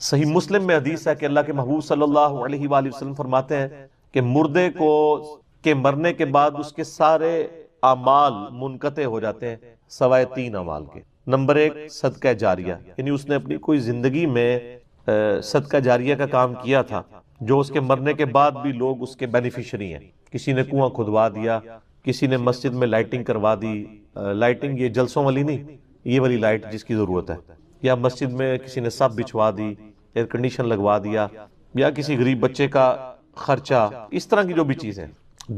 صحیح مسلم میں حدیث ہے کہ اللہ کے محبوب صلی اللہ علیہ وآلہ وسلم فرماتے ہیں کہ مردے کو کے مرنے کے بعد اس کے سارے اعمال منقطع ہو جاتے ہیں سوائے تین اعمال کے۔ نمبر ایک، صدقہ جاریہ، یعنی اس نے اپنی کوئی زندگی میں صدقہ جاریہ کا کام کیا تھا جو اس کے مرنے کے بعد بھی لوگ اس کے بینیفیشری ہیں۔ کسی نے کنواں کھدوا دیا، کسی نے مسجد میں لائٹنگ کروا دی، لائٹنگ یہ جلسوں والی نہیں، یہ والی لائٹ جس کی ضرورت ہے، یا مسجد میں کسی نے سب بچھوا دی، ایئر کنڈیشن لگوا دیا، یا کسی غریب بچے کا خرچہ، اس طرح کی جو بھی چیزیں۔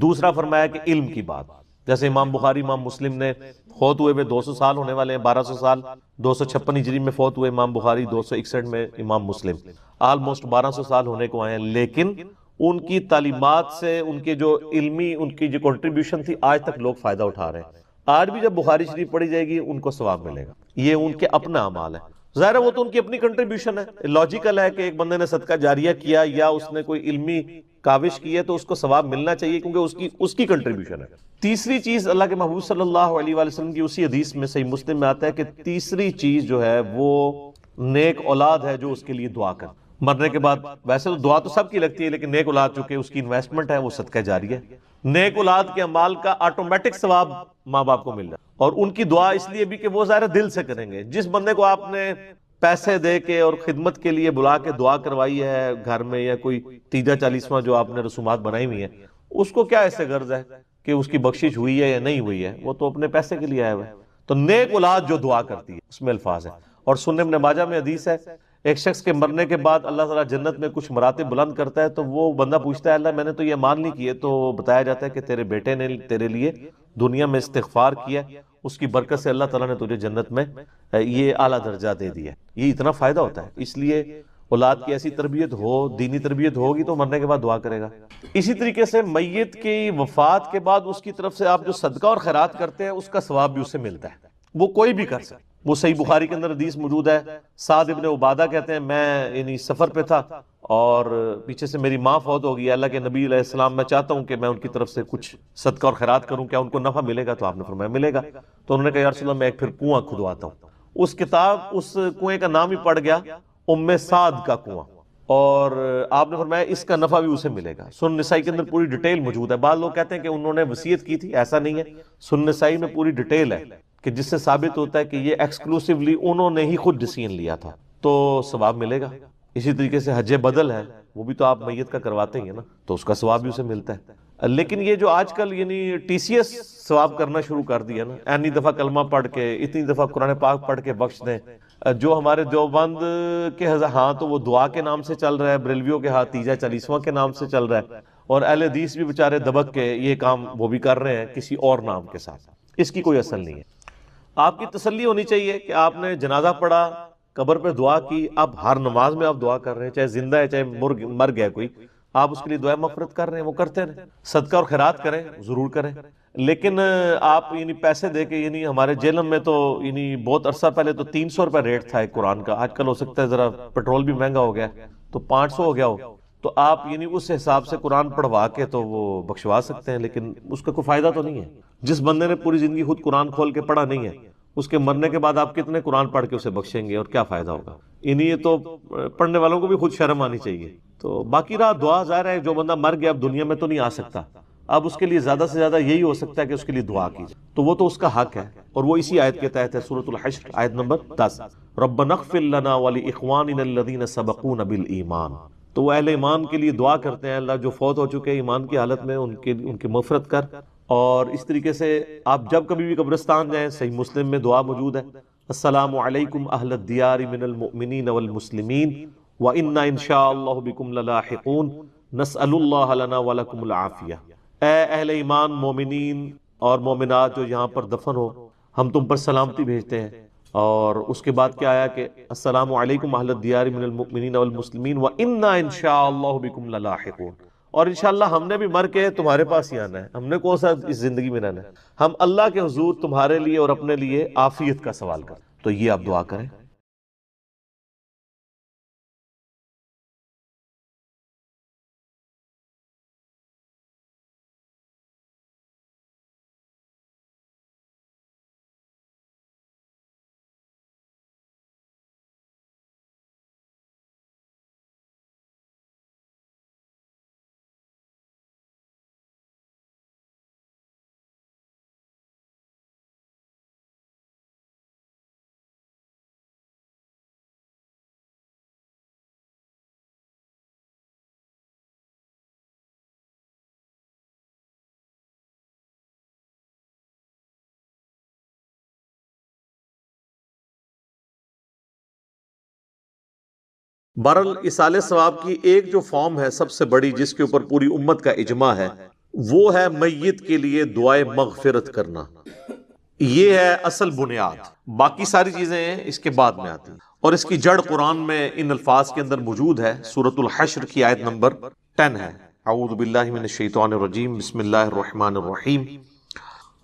دوسرا فرمایا کہ علم کی بات، جیسے امام بخاری امام مسلم نے فوت ہوئے 200 سال ہونے والے ہیں، 1200 سال، 256 ہجری میں فوت ہوئے امام بخاری، 261 میں امام مسلم، آلموسٹ 1200 سال ہونے کو آئے ہیں، لیکن ان کی تعلیمات سے ان کے جو علمی ان کی جو کنٹریبیوشن تھی آج تک لوگ فائدہ اٹھا رہے ہیں۔ آج بھی جب بخاری شریف پڑھی جائے گی ان کو ثواب ملے گا، یہ ان کے اپنا اعمال ہے۔ ظاہر ہے وہ تو ان کی اپنی کنٹریبیوشن ہے، لاجیکل ہے کہ ایک بندے نے صدقہ جاریہ کیا یا اس نے کوئی علمی کاوش کی ہے تو اس کو ثواب ملنا چاہیے کیونکہ اس کی کنٹریبیوشن ہے۔ تیسری چیز اللہ کے محبوب صلی اللہ علیہ وآلہ وسلم کی اسی حدیث میں صحیح مسلم میں آتا ہے کہ تیسری چیز جو ہے وہ نیک اولاد ہے جو اس کے لیے دعا کر مرنے کے بعد۔ ویسے تو دعا تو سب کی لگتی ہے لیکن نیک اولاد چونکہ اس کی انویسٹمنٹ ہے وہ صدقہ جاریہ ہے۔ نیک اولاد کے اعمال کا آٹومیٹک ثواب ماں باپ کو مل جائے، اور ان کی دعا اس لیے بھی کہ وہ ظاہر دل سے کریں گے۔ جس بندے کو آپ نے پیسے دے کے اور خدمت کے لیے بلا کے دعا کروائی ہے گھر میں، یا کوئی تیجا چالیسواں جو آپ نے رسومات بنائی ہوئی ہیں، اس کو کیا ایسے غرض ہے کہ اس کی بخشش ہوئی ہے یا نہیں ہوئی ہے؟ وہ تو اپنے پیسے کے لیے آیا ہوا ہے۔ تو نیک اولاد جو دعا کرتی ہے اس میں الفاظ ہے۔ اور سنن ابن ماجہ میں حدیث ہے، ایک شخص کے مرنے کے بعد اللہ تعالیٰ جنت میں کچھ مراتب بلند کرتا ہے، تو وہ بندہ پوچھتا ہے اللہ میں نے تو یہ اعمال نہیں کیے، تو بتایا جاتا ہے کہ تیرے بیٹے نے تیرے لیے دنیا میں استغفار کیا، اس کی برکت سے اللہ تعالیٰ نے تجھے جنت میں یہ اعلیٰ درجہ دے دیا۔ یہ اتنا فائدہ ہوتا ہے، اس لیے اولاد کی ایسی تربیت ہو، دینی تربیت ہوگی تو مرنے کے بعد دعا کرے گا۔ اسی طریقے سے میت کی وفات کے بعد اس کی طرف سے آپ جو صدقہ اور خیرات کرتے ہیں اس کا ثواب بھی اسے ملتا ہے، وہ کوئی بھی کر سکتا۔ وہ صحیح بخاری کے اندر حدیث موجود ہے، سعد ابن عبادہ کہتے ہیں میں یعنی سفر پہ تھا اور پیچھے سے میری ماں فوت ہو گئی، اللہ کے نبی علیہ السلام میں چاہتا ہوں کہ میں ان کی طرف سے کچھ صدقہ اور خیرات کروں، کیا ان کو نفع ملے گا؟ تو آپ نے فرمایا ملے گا۔ تو انہوں نے کہا یا رسول اللہ میں ایک پھر کنواں کھدواتا ہوں۔ اس کتاب اس کنویں کا نام ہی پڑ گیا ام سعد کا کنواں، اور آپ نے فرمایا اس کا نفع بھی اسے ملے گا۔ سنن نسائی کے اندر پوری ڈیٹیل موجود ہے۔ بعض لوگ کہتے ہیں کہ انہوں نے وصیت کی تھی، ایسا نہیں ہے، سنن نسائی میں پوری ڈیٹیل ہے کہ جس سے ثابت ہوتا ہے کہ یہ ایکسکلوسیولی انہوں نے ہی خود ڈیسیژن لیا تھا، تو ثواب ملے گا۔ اسی طریقے سے حج بدل ہے، وہ بھی تو آپ میت کا کرواتے ہیں نا، تو اس کا ثواب بھی اسے ملتا ہے۔ لیکن یہ جو آج کل یعنی ٹی سی ایس ثواب کرنا شروع کر دیا نا، اتنی دفعہ کلمہ پڑھ کے، اتنی دفعہ قرآن پاک پڑھ کے بخش دیں، جو ہمارے دیوبند کے ہاں تو وہ دعا کے نام سے چل رہا ہے، بریلویوں کے ہاں تیجا چالیسواں کے نام سے چل رہا ہے، اور اہل حدیث بھی بےچارے دبک کے یہ کام وہ بھی کر رہے ہیں کسی اور نام کے ساتھ۔ اس کی کوئی اصل نہیں ہے۔ آپ کی تسلی ہونی چاہیے کہ آپ نے جنازہ پڑھا، قبر پہ دعا کی، اب ہر نماز میں آپ دعا کر رہے ہیں، چاہے زندہ ہے چاہے مر گیا کوئی، آپ اس کے لیے دعا مغفرت کر رہے ہیں، وہ کرتے رہیں۔ صدقہ اور خیرات کریں، ضرور کریں، لیکن آپ یعنی پیسے دے کے، یعنی ہمارے جیلم میں تو یعنی بہت عرصہ پہلے تو 300 روپے ریٹ تھا ایک قرآن کا، آج کل ہو سکتا ہے ذرا پیٹرول بھی مہنگا ہو گیا تو 500 ہو گیا ہو، تو آپ یعنی اس حساب سے قرآن پڑھوا کے تو وہ بخشوا سکتے ہیں، لیکن اس کا کوئی فائدہ تو نہیں ہے۔ جس بندے نے پوری زندگی خود قرآن کھول کے پڑھا نہیں ہے، اس کے مرنے کے بعد آپ کتنے قرآن پڑھ کے اسے بخشیں گے اور کیا فائدہ ہوگا؟ انہیں یہ تو پڑھنے والوں کو بھی خود شرم آنی چاہیے۔ تو باقی رہا دعا، ظاہر ہے جو بندہ مر گیا اب دنیا میں تو نہیں آ سکتا، اب اس کے لیے زیادہ سے زیادہ یہی ہو سکتا ہے کہ اس کے لیے دعا کی جائے، تو وہ تو اس کا حق ہے، اور وہ اسی آیت کے تحت ہے، سورۃ الحشر آیت نمبر 10، ربنا اغفر لنا ولاخواننا الذین سبقونا بالایمان۔ تو وہ اہل ایمان کے لیے دعا کرتے ہیں، اللہ جو فوت ہو چکے ایمان کی حالت میں ان کی مغفرت کر۔ اور اس طریقے سے آپ جب کبھی بھی قبرستان جائیں، صحیح مسلم میں دعا موجود ہے، السلام علیکم اہل الدیار من المؤمنین والمسلمین وإنا انشاء اللہ بکم للاحقون نسأل اللہ لنا ولکم العافیہ۔ اے اہل ایمان مومنین اور مومنات جو یہاں پر دفن ہو، ہم تم پر سلامتی بھیجتے ہیں۔ اور اس کے بعد کیا آیا کہ السلام علیکم اہل الدیار من المؤمنین والمسلمین وإنا انشاء اللہ بکم للاحقون، اور انشاءاللہ ہم نے بھی مر کے تمہارے پاس ہی آنا ہے، ہم نے کون سا اس زندگی میں رہنا ہے، ہم اللہ کے حضور تمہارے لیے اور اپنے لیے عافیت کا سوال کریں۔ تو یہ آپ دعا کریں۔ بہرحال اصالہ ثواب کی ایک جو فارم ہے سب سے بڑی، جس کے اوپر پوری امت کا اجماع ہے، وہ ہے میت کے لیے دعائے مغفرت کرنا۔ یہ ہے اصل بنیاد، باقی ساری چیزیں اس کے بعد میں آتی ہیں، اور اس کی جڑ قرآن میں ان الفاظ کے اندر موجود ہے۔ سورۃ الحشر کی آیت نمبر 10 ہے، اعوذ باللہ من الشیطان الرجیم، بسم اللہ الرحمن الرحیم،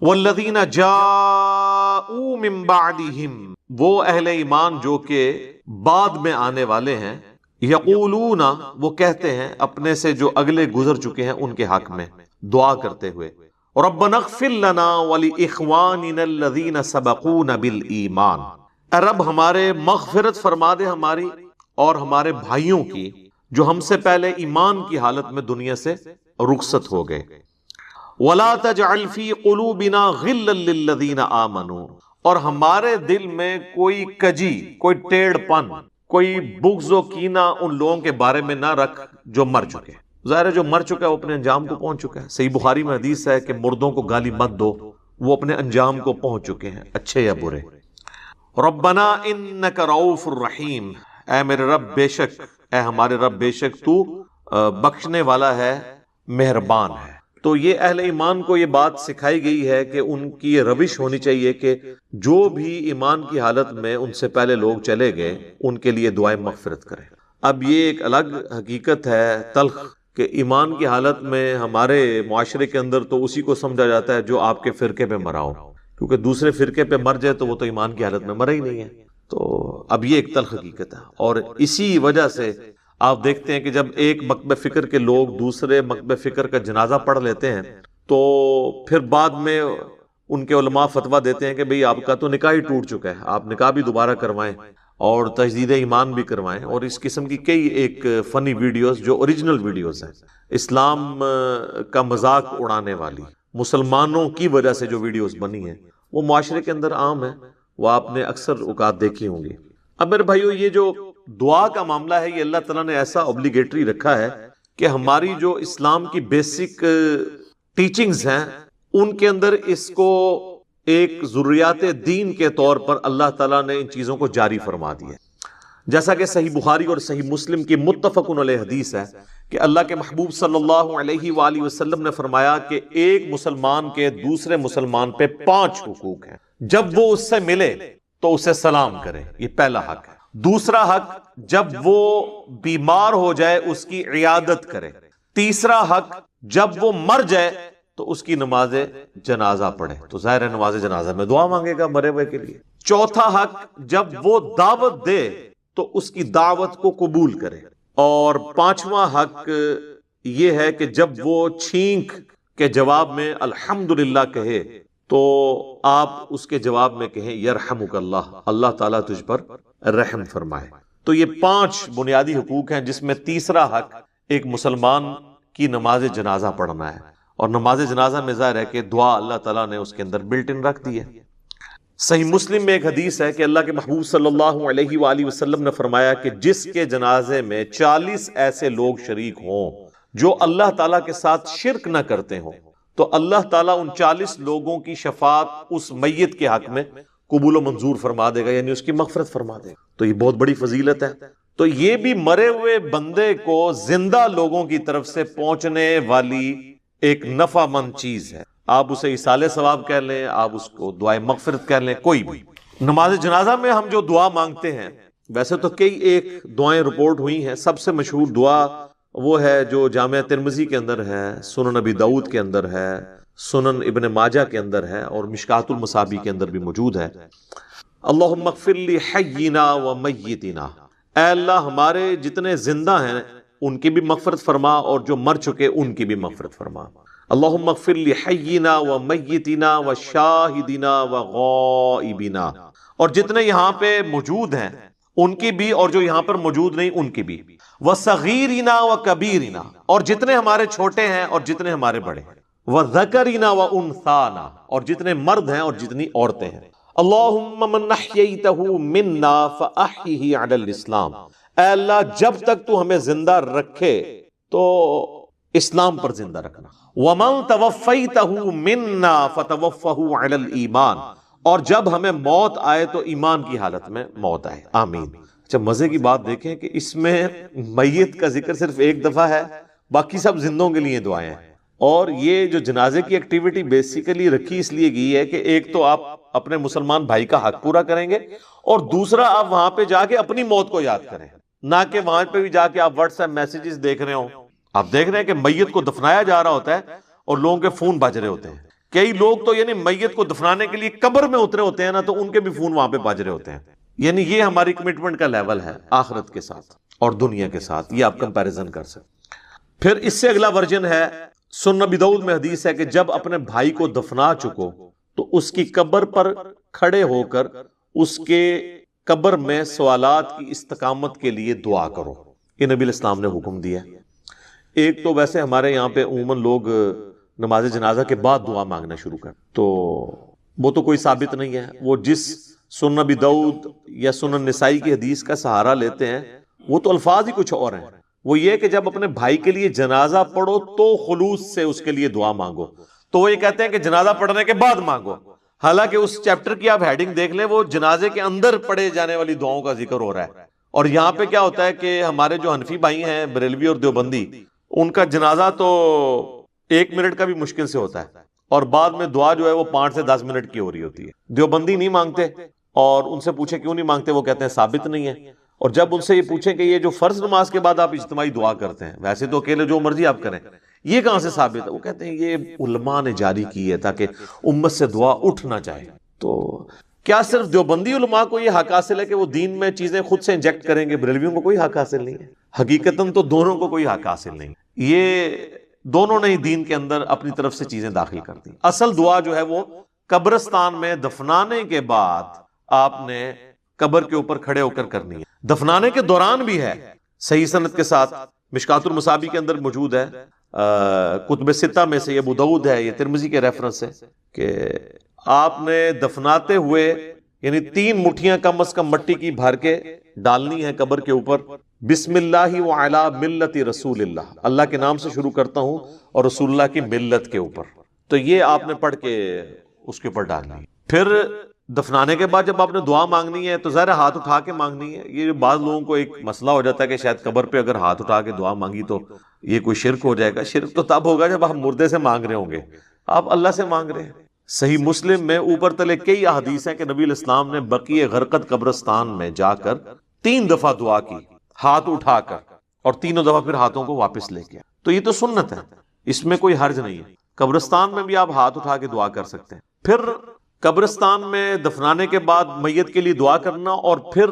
والذین جاءوا من بعدہم، وہ اہل ایمان جو کہ بعد میں آنے والے ہیں، یقولون، وہ کہتے ہیں اپنے سے جو اگلے گزر چکے ہیں ان کے حق میں دعا کرتے ہوئے، ربنا اغفر لنا ولاخواننا الذین سبقونا بالایمان، اے رب ہمارے مغفرت فرما دے ہماری اور ہمارے بھائیوں کی جو ہم سے پہلے ایمان کی حالت میں دنیا سے رخصت ہو گئے، ولا تجعل فی قلوبنا غلا للذین آمنوا، اور ہمارے دل میں کوئی کجی، کوئی ٹیڑھ پن، کوئی بغض و کینہ ان لوگوں کے بارے میں نہ رکھ جو مر چکے۔ ظاہر ہے جو مر چکا ہے وہ اپنے انجام کو پہنچ چکا ہے۔ صحیح بخاری میں حدیث ہے کہ مردوں کو گالی مت دو، وہ اپنے انجام کو پہنچ چکے ہیں، اچھے یا برے۔ ربنا انک رؤوف الرحیم، اے میرے رب بے شک، اے ہمارے رب بے شک تو بخشنے والا ہے، مہربان ہے۔ تو یہ اہل ایمان کو یہ بات سکھائی گئی ہے کہ ان کی یہ روش ہونی چاہیے کہ جو بھی ایمان کی حالت میں ان سے پہلے لوگ چلے گئے ان کے لیے دعائیں مغفرت کریں۔ اب یہ ایک الگ حقیقت ہے تلخ کہ ایمان کی حالت میں ہمارے معاشرے کے اندر تو اسی کو سمجھا جاتا ہے جو آپ کے فرقے پہ مرا ہو، کیونکہ دوسرے فرقے پہ مر جائے تو وہ تو ایمان کی حالت میں مرا ہی نہیں ہے۔ تو اب یہ ایک تلخ حقیقت ہے، اور اسی وجہ سے آپ دیکھتے ہیں کہ جب ایک مکتب فکر کے لوگ دوسرے مکتب فکر کا جنازہ پڑھ لیتے ہیں تو پھر بعد میں ان کے علماء فتویٰ دیتے ہیں کہ بھئی آپ کا تو نکاح ہی ٹوٹ چکا ہے، آپ نکاح بھی دوبارہ کروائیں اور تجدید ایمان بھی کروائیں، اور اس قسم کی کئی ایک فنی ویڈیوز جو اوریجنل ویڈیوز ہیں، اسلام کا مذاق اڑانے والی، مسلمانوں کی وجہ سے جو ویڈیوز بنی ہیں وہ معاشرے کے اندر عام ہیں، وہ آپ نے اکثر اوقات دیکھی ہوں گی۔ اب میرے بھائیو، یہ جو دعا کا معاملہ ہے یہ اللہ تعالیٰ نے ایسا اوبلیگیٹری رکھا ہے کہ ہماری جو اسلام کی بیسک ٹیچنگز ہیں ان کے اندر اس کو ایک ضروریات دین کے طور پر اللہ تعالیٰ نے ان چیزوں کو جاری فرما دیا ہے۔ جیسا کہ صحیح بخاری اور صحیح مسلم کی متفق علیہ حدیث ہے کہ اللہ کے محبوب صلی اللہ علیہ وآلہ وسلم نے فرمایا کہ ایک مسلمان کے دوسرے مسلمان پہ 5 حقوق ہیں، جب وہ اس سے ملے تو اسے سلام کرے، یہ پہلا حق ہے۔ دوسرا حق، جب وہ بیمار ہو جائے اس کی عیادت کرے۔ تیسرا حق، جب وہ مر جائے تو اس کی نماز جنازہ پڑھے، تو ظاہر ہے نماز جنازہ میں دعا مانگے گا مرے ہوئے کے لیے۔ چوتھا حق، جب وہ دعوت دے تو اس کی دعوت کو قبول کرے۔ اور 5واں حق یہ ہے کہ جب وہ چھینک کے جواب میں الحمدللہ کہے تو آپ اس کے جواب میں کہیں یرحمک اللہ، اللہ تعالیٰ تجھ پر رحم فرمائے۔ تو یہ 5 بنیادی حقوق ہیں، جس میں تیسرا حق ایک مسلمان کی نماز جنازہ پڑھنا ہے، اور نماز جنازہ میں ظاہر ہے کہ دعا اللہ تعالیٰ نے اس کے اندر بلٹ ان رکھ دی ہے۔ صحیح مسلم میں ایک حدیث ہے کہ اللہ کے محبوب صلی اللہ علیہ وآلہ وسلم نے فرمایا کہ جس کے جنازے میں 40 ایسے لوگ شریک ہوں جو اللہ تعالیٰ کے ساتھ شرک نہ کرتے ہوں تو اللہ تعالیٰ ان 40 لوگوں کی شفاعت اس میت کے حق میں قبول و منظور فرما دے گا، یعنی اس کی مغفرت فرما دے گا۔ تو یہ بہت بڑی فضیلت ہے۔ تو یہ بھی مرے ہوئے بندے کو زندہ لوگوں کی طرف سے پہنچنے والی ایک نفع مند چیز ہے۔ آپ اسے ایصال ثواب کہہ لیں، آپ اس کو دعائے مغفرت کہہ لیں، کوئی بھی۔ نماز جنازہ میں ہم جو دعا مانگتے ہیں، ویسے تو کئی ایک دعائیں رپورٹ ہوئی ہیں، سب سے مشہور دعا وہ ہے جو جامعہ ترمذی کے اندر ہے، سنن ابی داؤد کے اندر ہے، سنن ابن ماجہ کے اندر ہے، اور مشکات المصابیح کے اندر بھی موجود ہے۔ اللہم اغفر لی حینا و میتنا، اے اللہ ہمارے جتنے زندہ ہیں ان کی بھی مغفرت فرما اور جو مر چکے ان کی بھی مغفرت فرما۔ اللہم اغفر لی حینا و میتنا و شاہدنا و غائبنا، اور جتنے یہاں پہ موجود ہیں ان کی بھی، اور جو یہاں پر موجود نہیں ان کی بھی، وصغیرنا و کبیرنا، اور جتنے ہمارے چھوٹے ہیں اور جتنے ہمارے بڑے ہیں، وذکرنا و انثانا، اور جتنے مرد ہیں اور جتنی عورتیں ہیں۔ اللہم من احییتہ منا فاحیہ علی الاسلام، اے اللہ جب تک تو ہمیں زندہ رکھے تو اسلام پر زندہ رکھنا۔ ومن توفیتہ منا فتوفہ علی الایمان، اور جب ہمیں موت آئے تو ایمان کی حالت میں موت آئے، آمین۔ اچھا مزے کی بات دیکھیں کہ اس میں میت کا ذکر صرف ایک دفعہ ہے، باقی سب زندوں کے لیے دعائیں ہیں. اور یہ جو جنازے کی ایکٹیویٹی بیسیکلی رکھی اس لیے گئی ہے کہ ایک تو آپ اپنے مسلمان بھائی کا حق پورا کریں گے، اور دوسرا آپ وہاں پہ جا کے اپنی موت کو یاد کریں، نہ کہ وہاں پہ بھی جا کے آپ واٹس ایپ میسیجز دیکھ رہے ہوں. آپ دیکھ رہے ہیں کہ میت کو دفنایا جا رہا ہوتا ہے اور لوگوں کے فون بج رہے ہوتے ہیں. کئی لوگ تو یعنی میت کو دفنانے کے لیے قبر میں اترے ہوتے ہیں نا، تو ان کے بھی فون وہاں پہ بج رہے ہوتے ہیں. یعنی یہ ہماری کمٹمنٹ کا لیول ہے آخرت کے ساتھ اور دنیا کے ساتھ، یہ آپ کمپیریزن کر سکتے. پھر اس سے اگلا ورژن ہے، سنن ابی داؤد میں حدیث ہے کہ جب اپنے بھائی کو دفنا چکو تو اس کی قبر پر کھڑے ہو کر اس کے قبر میں سوالات کی استقامت کے لیے دعا کرو. یہ نبی الاسلام نے حکم دیا. ایک تو ویسے ہمارے یہاں پہ عموماً لوگ نماز جنازہ کے بعد دعا مانگنا شروع کر، تو وہ تو کوئی ثابت نہیں ہے. وہ جس سنن ابی داؤد یا سنن نسائی کی حدیث کا سہارا لیتے ہیں وہ تو الفاظ ہی کچھ اور ہیں. وہ یہ کہ جب اپنے بھائی کے لیے جنازہ پڑھو تو خلوص سے اس کے لیے دعا مانگو. تو وہ یہ کہتے ہیں کہ جنازہ پڑھنے کے بعد مانگو، حالانکہ اس چیپٹر کی آپ ہیڈنگ دیکھ لیں، وہ جنازے کے اندر پڑھے جانے والی دعاؤں کا ذکر ہو رہا ہے. اور یہاں پہ کیا ہوتا ہے کہ ہمارے جو حنفی بھائی ہیں بریلوی اور دیوبندی، ان کا جنازہ تو 1 منٹ کا بھی مشکل سے ہوتا ہے، اور بعد میں دعا جو ہے وہ 5 سے 10 منٹ کی ہو رہی ہوتی ہے. دیوبندی نہیں مانگتے، اور ان سے پوچھے کیوں نہیں مانگتے، وہ کہتے ہیں ثابت نہیں ہے. اور جب ان سے یہ پوچھیں کہ یہ جو فرض نماز کے بعد آپ اجتماعی دعا کرتے ہیں، ویسے تو اکیلے جو مرضی آپ کریں، یہ کہاں سے ثابت ہے؟ وہ کہتے ہیں یہ علماء نے جاری کی ہے تاکہ امت سے دعا اٹھ نہ جائے. تو کیا صرف دیوبندی علماء کو یہ حق حاصل ہے کہ وہ دین میں چیزیں خود سے انجیکٹ کریں گے؟ بریلویوں کو کوئی حق حاصل نہیں ہے. حقیقتاً تو دونوں کو کوئی حق حاصل نہیں. یہ دونوں نے ہی دین کے اندر اپنی طرف سے چیزیں داخل کر دی. اصل دعا جو ہے وہ قبرستان میں دفنانے کے بعد آپ نے قبر کے اوپر کھڑے ہو کر کرنی ہے. دفنانے کے دوران بھی ہے، صحیح سند کے ساتھ، مشکات المصابیح کے اندر موجود ہے، کتب ستہ میں سے یہ ابو داؤد ہے، یہ ترمذی کے ریفرنس ہے کہ آپ نے دفناتے ہوئے یعنی 3 مٹھیاں کم از کم مٹی کی بھر کے ڈالنی ہے قبر کے اوپر. بسم اللہ وعلی ملت رسول اللہ، اللہ کے نام سے شروع کرتا ہوں اور رسول اللہ کی ملت کے اوپر. تو یہ آپ نے پڑھ کے اس کے اوپر ڈالنی ہے. پھر دفنانے کے بعد جب آپ نے دعا مانگنی ہے تو ظاہر ہاتھ اٹھا کے مانگنی ہے. یہ بعض لوگوں کو ایک مسئلہ ہو جاتا ہے کہ شاید قبر پہ اگر ہاتھ اٹھا کے دعا مانگی تو یہ کوئی شرک ہو جائے گا. شرک تو تب ہوگا جب آپ مردے سے مانگ رہے ہوں گے، آپ اللہ سے مانگ رہے ہیں. صحیح مسلم میں اوپر تلے کئی احادیث ہیں کہ نبی الاسلام نے بقیع غرقد قبرستان میں جا کر 3 دفعہ دعا کی ہاتھ اٹھا کر، اور 3 دفعہ پھر ہاتھوں کو واپس لے کے. تو یہ تو سنت ہے، اس میں کوئی حرج نہیں ہے. قبرستان میں بھی آپ ہاتھ اٹھا کے دعا کر سکتے ہیں. پھر قبرستان میں دفنانے کے بعد میت کے لیے دعا کرنا، اور پھر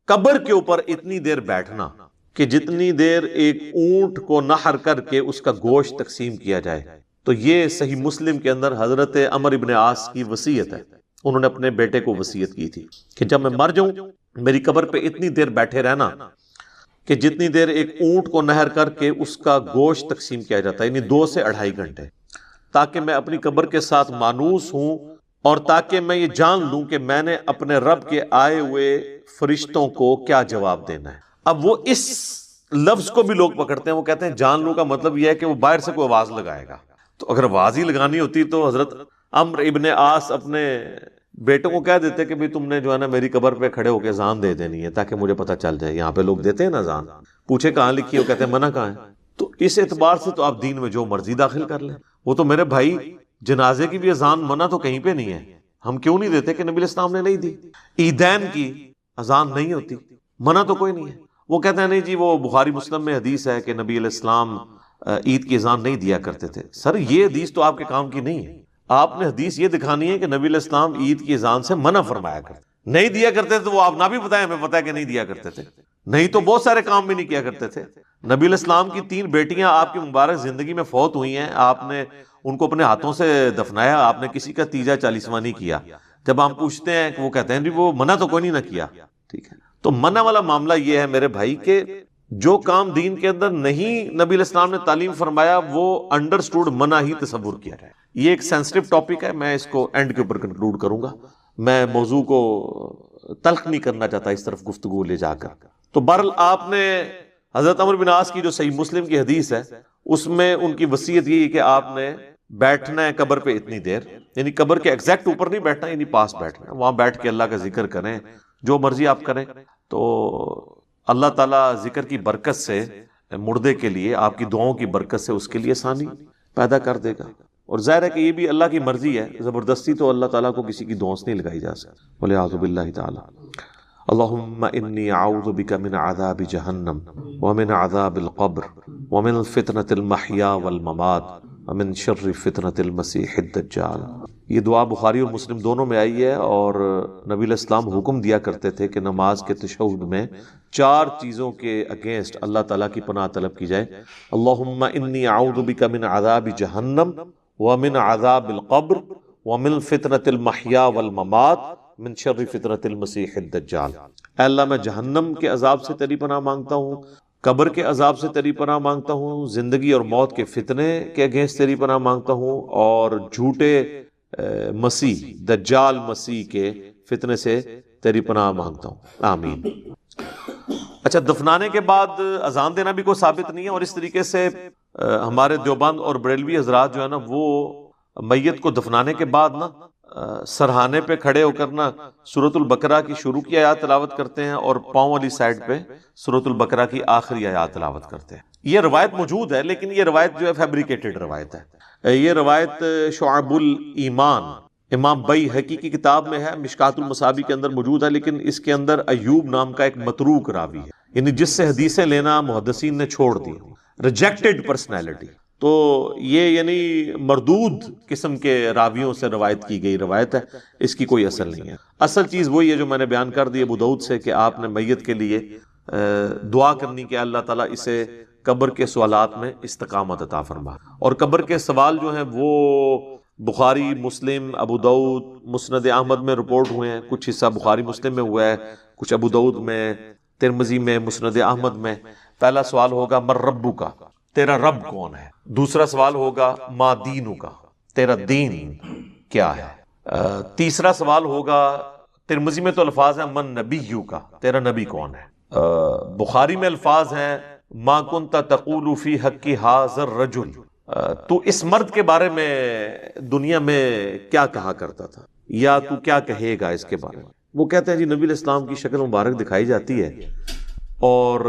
قبر کے اوپر اتنی دیر بیٹھنا کہ جتنی دیر ایک اونٹ کو نحر کر کے اس کا گوشت تقسیم کیا جائے. تو یہ صحیح مسلم کے اندر حضرت عمر ابن عاص کی وصیت ہے. انہوں نے اپنے بیٹے کو وصیت کی تھی کہ جب میں مر جاؤں میری قبر پہ اتنی دیر بیٹھے رہنا کہ جتنی دیر ایک اونٹ کو نحر کر کے اس کا گوشت تقسیم کیا جاتا ہے، یعنی 2 سے 2.5 گھنٹے، تاکہ میں اپنی قبر کے ساتھ مانوس ہوں، اور تاکہ میں یہ جان لوں کہ میں نے اپنے رب کے آئے ہوئے فرشتوں کو کیا جواب دینا ہے. اب وہ اس لفظ کو بھی لوگ پکڑتے ہیں، وہ کہتے ہیں جان لوں کا مطلب یہ ہے کہ وہ باہر سے کوئی آواز لگائے گا. تو اگر آواز ہی لگانی ہوتی تو حضرت عمرو ابن عاص اپنے بیٹوں کو کہہ دیتے کہ بھی تم نے جو ہے نا میری قبر پہ کھڑے ہو کے اذان دے دینی ہے تاکہ مجھے پتہ چل جائے. یہاں پہ لوگ دیتے ہیں نا اذان، پوچھے کہاں لکھی ہے، وہ کہتے ہیں منع کہاں ہے. تو اس اعتبار سے تو آپ دین میں جو مرضی داخل کر لیں. وہ تو میرے بھائی جنازے کی بھی اذان منع تو کہیں پہ نہیں ہے. ہم کیوں نہیں دیتے کہ نبی الاسلام نے نہیں دی. عیدین کی اذان نہیں ہوتی، منع تو کوئی نہیں ہے. وہ کہتے ہیں نہیں جی وہ بخاری مسلم میں حدیث ہے کہ نبی علیہ السلام عید کی اذان نہیں دیا کرتے تھے. سر یہ حدیث تو آپ کے کام کی نہیں ہے. آپ نے حدیث یہ دکھانی ہے کہ نبی علیہ السلام عید کی اذان سے منع فرمایا کرتے، نہیں دیا کرتے تھے. وہ آپ نہ بھی بتائیں، ہمیں پتہ ہے کہ نہیں دیا کرتے تھے، نہیں تو بہت سارے کام بھی نہیں کیا کرتے تھے. نبی علیہ السلام کی 3 بیٹیاں آپ کی مبارک زندگی میں فوت ہوئی ہیں، آپ نے ان کو اپنے ہاتھوں سے دفنایا، آپ نے کسی کا تیجا 40واں نہیں کیا. جب ہم پوچھتے ہیں کہ وہ کہتے ہیں وہ منع تو کوئی نہیں نہ کیا. ٹھیک ہے، تو منع والا معاملہ یہ ہے میرے بھائی کہ جو کام دین کے اندر نہیں نبی علیہ السلام نے تعلیم فرمایا وہ انڈرسٹوڈ منع ہی تصور کیا جائے. یہ ایک سینسٹیو ٹاپک ہے، میں اس کو اینڈ کے اوپر کنکلوڈ کروں گا. میں موضوع کو تلخ نہیں کرنا چاہتا اس طرف گفتگو لے جا کر. تو بہرحال آپ نے حضرت عمرو بن عاص کی جو صحیح مسلم کی حدیث ہے اس میں ان کی وصیت یہ ہے کہ آپ نے بیٹھنا ہے قبر پہ اتنی دیر، یعنی قبر کے ایگزیکٹ اوپر نہیں بیٹھنا، یعنی پاس بیٹھنا ہے، وہاں بیٹھ کے اللہ کا ذکر کریں، جو مرضی آپ کریں، تو اللہ تعالیٰ ذکر کی برکت سے مردے کے لیے، آپ کی دعاؤں کی برکت سے اس کے لیے آسانی پیدا کر دے گا۔ اور ظاہر ہے کہ یہ بھی اللہ کی مرضی ہے، زبردستی تو اللہ تعالیٰ کو کسی کی دعاؤں سے نہیں لگائی جا سکتی۔ والعیاذ باللہ تعالی۔ اللہم انی اعوذ بک من عذاب جہنم ومن عذاب القبر ومن فتنة المحیا والممات ومن شر فتنة المسیح الدجال۔ یہ دعا بخاری اور مسلم دونوں میں آئی ہے، اور نبی علیہ السلام حکم دیا کرتے تھے کہ نماز کے تشہد میں 4 چیزوں کے اگینسٹ اللہ تعالیٰ کی پناہ طلب کی جائے۔ اللہم انی اعوذ بک من عذاب جہنم ومن عذاب القبر ومن فتنة المحیا والممات من شر فتنة المسیح الدجال۔ اے اللہ میں جہنم کے عذاب سے تیری پناہ مانگتا ہوں، قبر کے عذاب سے تیری پناہ مانگتا ہوں، زندگی اور موت کے فتنے کے اگینسٹ تیری پناہ مانگتا ہوں، اور جھوٹے مسیح دجال مسیح کے فتنے سے تیری پناہ مانگتا ہوں، آمین۔ اچھا، دفنانے کے بعد اذان دینا بھی کوئی ثابت نہیں ہے، اور اس طریقے سے ہمارے دیوبند اور بریلوی حضرات جو ہے نا، وہ میت کو دفنانے کے بعد نا سرہانے پہ کھڑے ہو کر نا سورۃ البقرہ کی شروع کی آیات تلاوت کرتے ہیں، اور پاؤں والی سائڈ پہ سورۃ البقرہ کی آخری آیات تلاوت کرتے ہیں۔ یہ روایت موجود ہے، لیکن یہ روایت جو ہے فیبریکیٹڈ روایت ہے۔ یہ روایت شعب الایمان امام بیہقی کی کتاب میں ہے، مشکات المصابیح کے اندر موجود ہے، لیکن اس کے اندر ایوب نام کا ایک متروک راوی ہے، یعنی جس سے حدیثیں لینا محدثین نے چھوڑ دی، ریجیکٹڈ پرسنالٹی۔ تو یہ یعنی مردود قسم کے راویوں سے روایت کی گئی روایت ہے، اس کی کوئی اصل نہیں ہے۔ اصل چیز وہی ہے جو میں نے بیان کر دی ابو داؤد سے، کہ آپ نے میت کے لیے دعا کرنی کہ اللہ تعالیٰ اسے قبر کے سوالات میں استقامت عطا فرما۔ اور قبر کے سوال جو ہیں وہ بخاری، مسلم، ابو داؤد، مسند احمد میں رپورٹ ہوئے ہیں، کچھ حصہ بخاری مسلم میں ہوا ہے، کچھ ابو داؤد میں، ترمذی میں، مسند احمد میں۔ پہلا سوال ہوگا مر ربو کا، تیرا رب کون ہے؟ دوسرا سوال ہوگا ما دینو کا، تیرا دین کیا ہے؟ تیسرا سوال ہوگا، ترمذی میں تو الفاظ ہیں من نبیو کا، تیرا نبی کون ہے؟ بخاری میں الفاظ ہیں ما کنت تقول فی حق ھذا الرجل، تو اس مرد کے بارے میں دنیا میں کیا کہا کرتا تھا، یا تو کیا کہے گا اس کے بارے میں؟ وہ کہتے ہیں جی نبی علیہ السلام کی شکل مبارک دکھائی جاتی ہے اور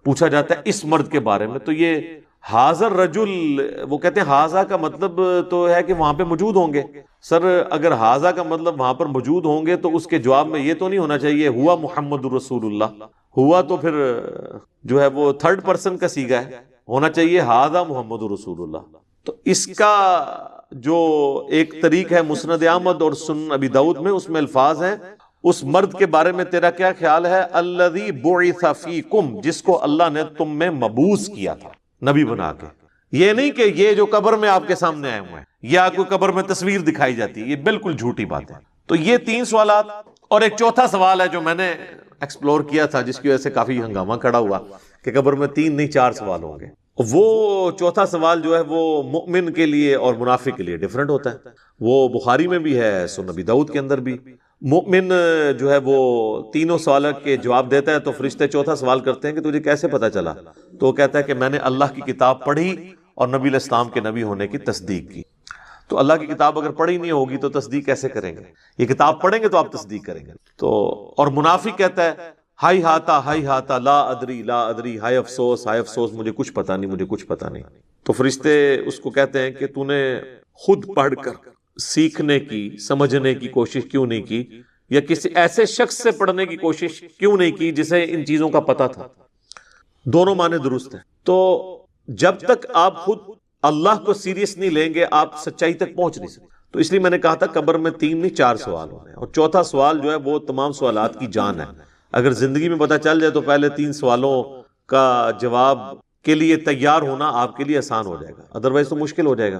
پوچھا جاتا ہے اس مرد کے بارے میں، تو یہ حاضر رجل، وہ کہتے ہیں حاضا کا مطلب تو ہے کہ وہاں پہ موجود ہوں گے۔ سر اگر حاضا کا مطلب وہاں پر موجود ہوں گے تو اس کے جواب میں یہ تو نہیں ہونا چاہیے ہوا محمد الرسول اللہ، ہوا تو پھر جو ہے وہ تھرڈ پرسن کا صیغہ ہے، ہونا چاہیے حاضا محمد الرسول اللہ۔ تو اس کا جو ایک طریق ہے مسند احمد اور سنن ابی داؤد میں، اس میں الفاظ ہیں اس مرد کے بارے میں تیرا کیا خیال ہے؟ الذی بعث فیکم، جس کو اللہ نے تم میں مبعوث کیا تھا نبی بنا کے۔ یہ نہیں کہ یہ جو قبر میں آپ کے سامنے آئے ہوئے ہیں یا کوئی قبر میں تصویر دکھائی جاتی ہے، یہ بالکل جھوٹی بات ہے۔ تو یہ 3 سوالات، اور ایک چوتھا سوال ہے جو میں نے ایکسپلور کیا تھا، جس کی وجہ سے کافی ہنگامہ کھڑا ہوا کہ قبر میں 3 نہیں 4 سوال ہوں گے۔ وہ چوتھا سوال جو ہے وہ مؤمن کے لیے اور منافق کے لیے ڈیفرنٹ ہوتا ہے۔ وہ بخاری میں بھی ہے، سنن ابی داؤد کے اندر بھی۔ مؤمن جو ہے وہ تینوں سوالوں کے جواب دیتا ہے، تو فرشتے چوتھا سوال کرتے ہیں کہ تجھے کیسے پتا چلا؟ تو وہ کہتا ہے کہ میں نے اللہ کی کتاب پڑھی اور نبی علیہ السلام کے نبی ہونے کی تصدیق کی۔ تو اللہ کی کتاب اگر پڑھی نہیں ہوگی تو تصدیق کیسے کریں گے؟ یہ کتاب پڑھیں گے تو آپ تصدیق کریں گے۔ تو اور منافق کہتا ہے ہائی ہاتا لا ادری، ہائے افسوس مجھے کچھ پتا نہیں، مجھے کچھ پتا نہیں۔ تو فرشتے اس کو کہتے ہیں کہ تو نے خود پڑھ کر سیکھنے کی، سمجھنے کی کوشش کیوں نہیں کی، یا کسی ایسے شخص سے پڑھنے کی کوشش کیوں نہیں کی جسے ان چیزوں کا پتہ تھا؟ دونوں معنی درست ہیں۔ تو جب تک آپ خود اللہ کو سیریس نہیں لیں گے آپ سچائی تک پہنچ نہیں سکتے۔ تو اس لیے میں نے کہا تھا قبر میں 3 نہیں 4 سوال ہونے ہیں، اور چوتھا سوال جو ہے وہ تمام سوالات کی جان ہے۔ اگر زندگی میں پتہ چل جائے تو پہلے 3 سوالوں کا جواب کے لیے تیار ہونا آپ کے لیے آسان ہو جائے گا، ادروائز تو مشکل ہو جائے گا۔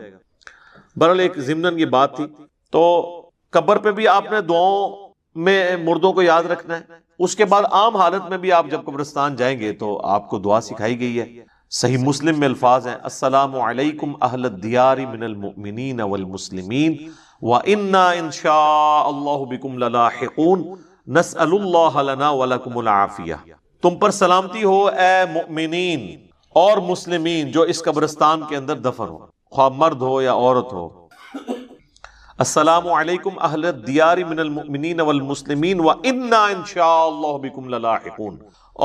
بہرحال ایک ضمناً یہ بات تھی۔ تو قبر پہ بھی آپ نے دعاؤں میں مردوں کو یاد رکھنا ہے۔ اس کے بعد عام حالت میں بھی آپ جب قبرستان جائیں گے تو آپ کو دعا سکھائی گئی ہے۔ صحیح مسلم میں الفاظ ہیں السلام علیکم اہل الدیار من المؤمنین والمسلمین وَإِنَّا إِن شَاءَ اللَّهُ بِكُمْ لَلَاحِقُونَ نَسْأَلُ اللَّهَ لَنَا وَلَكُمُ الْعَافِيَةَ۔ تم پر سلامتی ہو اے مؤمنین اور مسلمین جو اس قبرستان کے اندر دفن ہو، خواہ مرد ہو یا عورت ہو۔ السلام علیکم اہل الدیار من المؤمنین والمسلمین وَإِنَّا إِن شَاءَ اللَّهُ بِكُمْ لَلَاحِقُونَ،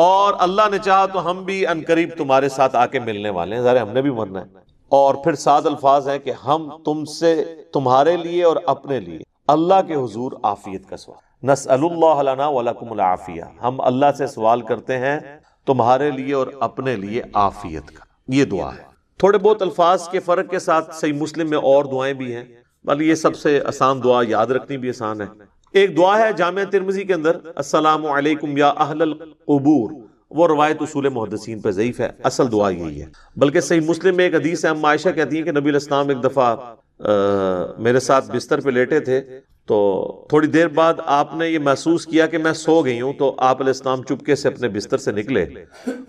اور اللہ نے چاہا تو ہم بھی ان قریب تمہارے ساتھ آ کے ملنے والے ہیں، ظاہر ہم نے بھی مرنا ہے۔ اور پھر 7 الفاظ ہیں کہ ہم تم سے تمہارے لیے اور اپنے لیے اللہ کے حضور عافیت کا سوال، نسأل اللہ لنا ولکم العافیہ، ہم اللہ سے سوال کرتے ہیں تمہارے لیے اور اپنے لیے عافیت کا۔ یہ دعا ہے۔ تھوڑے بہت الفاظ کے فرق کے ساتھ صحیح مسلم میں اور دعائیں بھی ہیں، بلکہ یہ سب سے آسان دعا، یاد رکھنی بھی آسان ہے۔ ایک دعا ہے جامعہ ترمذی کے اندر، السلام علیکم یا اہل القبور، وہ روایت اصول محدثین پہ ضعیف ہے، اصل دعا یہی ہے۔ بلکہ صحیح مسلم میں ایک حدیث ہے، ام عائشہ کہتی ہیں کہ نبی علیہ السلام ایک دفعہ میرے ساتھ بستر پہ لیٹے تھے، تو تھوڑی دیر بعد آپ نے یہ محسوس کیا کہ میں سو گئی ہوں، تو آپ علیہ السلام چپکے سے اپنے بستر سے نکلے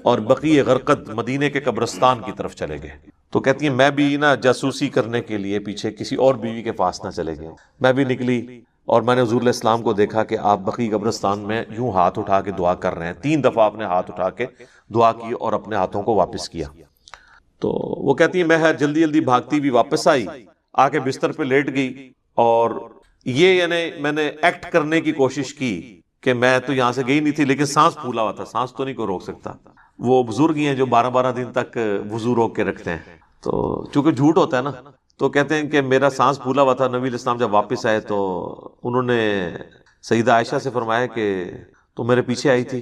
اور بقیع غرقد مدینے کے قبرستان کی طرف چلے گئے۔ تو کہتی ہیں میں بھی نا جاسوسی کرنے کے لیے پیچھے کسی اور بیوی کے پاس نہ چلے گئے، میں بھی نکلی اور میں نے حضور علیہ السلام کو دیکھا کہ آپ بقیع قبرستان میں یوں ہاتھ اٹھا کے دعا کر رہے ہیں۔ 3 دفعہ آپ نے ہاتھ اٹھا کے دعا کی اور اپنے ہاتھوں کو واپس کیا۔ تو وہ کہتی ہیں میں جلدی جلدی بھاگتی بھی واپس آئی، آ کے بستر پہ لیٹ گئی، اور یہ یعنی میں نے ایکٹ کرنے کی کوشش کی کہ میں تو یہاں سے گئی نہیں تھی، لیکن سانس پھولا ہوا تھا، سانس تو نہیں کو روک سکتا۔ وہ بزرگ ہی ہیں جو 12 دن تک وضو روک کے رکھتے ہیں، تو چونکہ جھوٹ ہوتا ہے نا، تو کہتے ہیں کہ میرا سانس پھولا ہوا تھا۔ نبی علیہ السلام جب واپس آئے تو انہوں نے سیدہ عائشہ سے فرمایا کہ تو میرے پیچھے آئی تھی،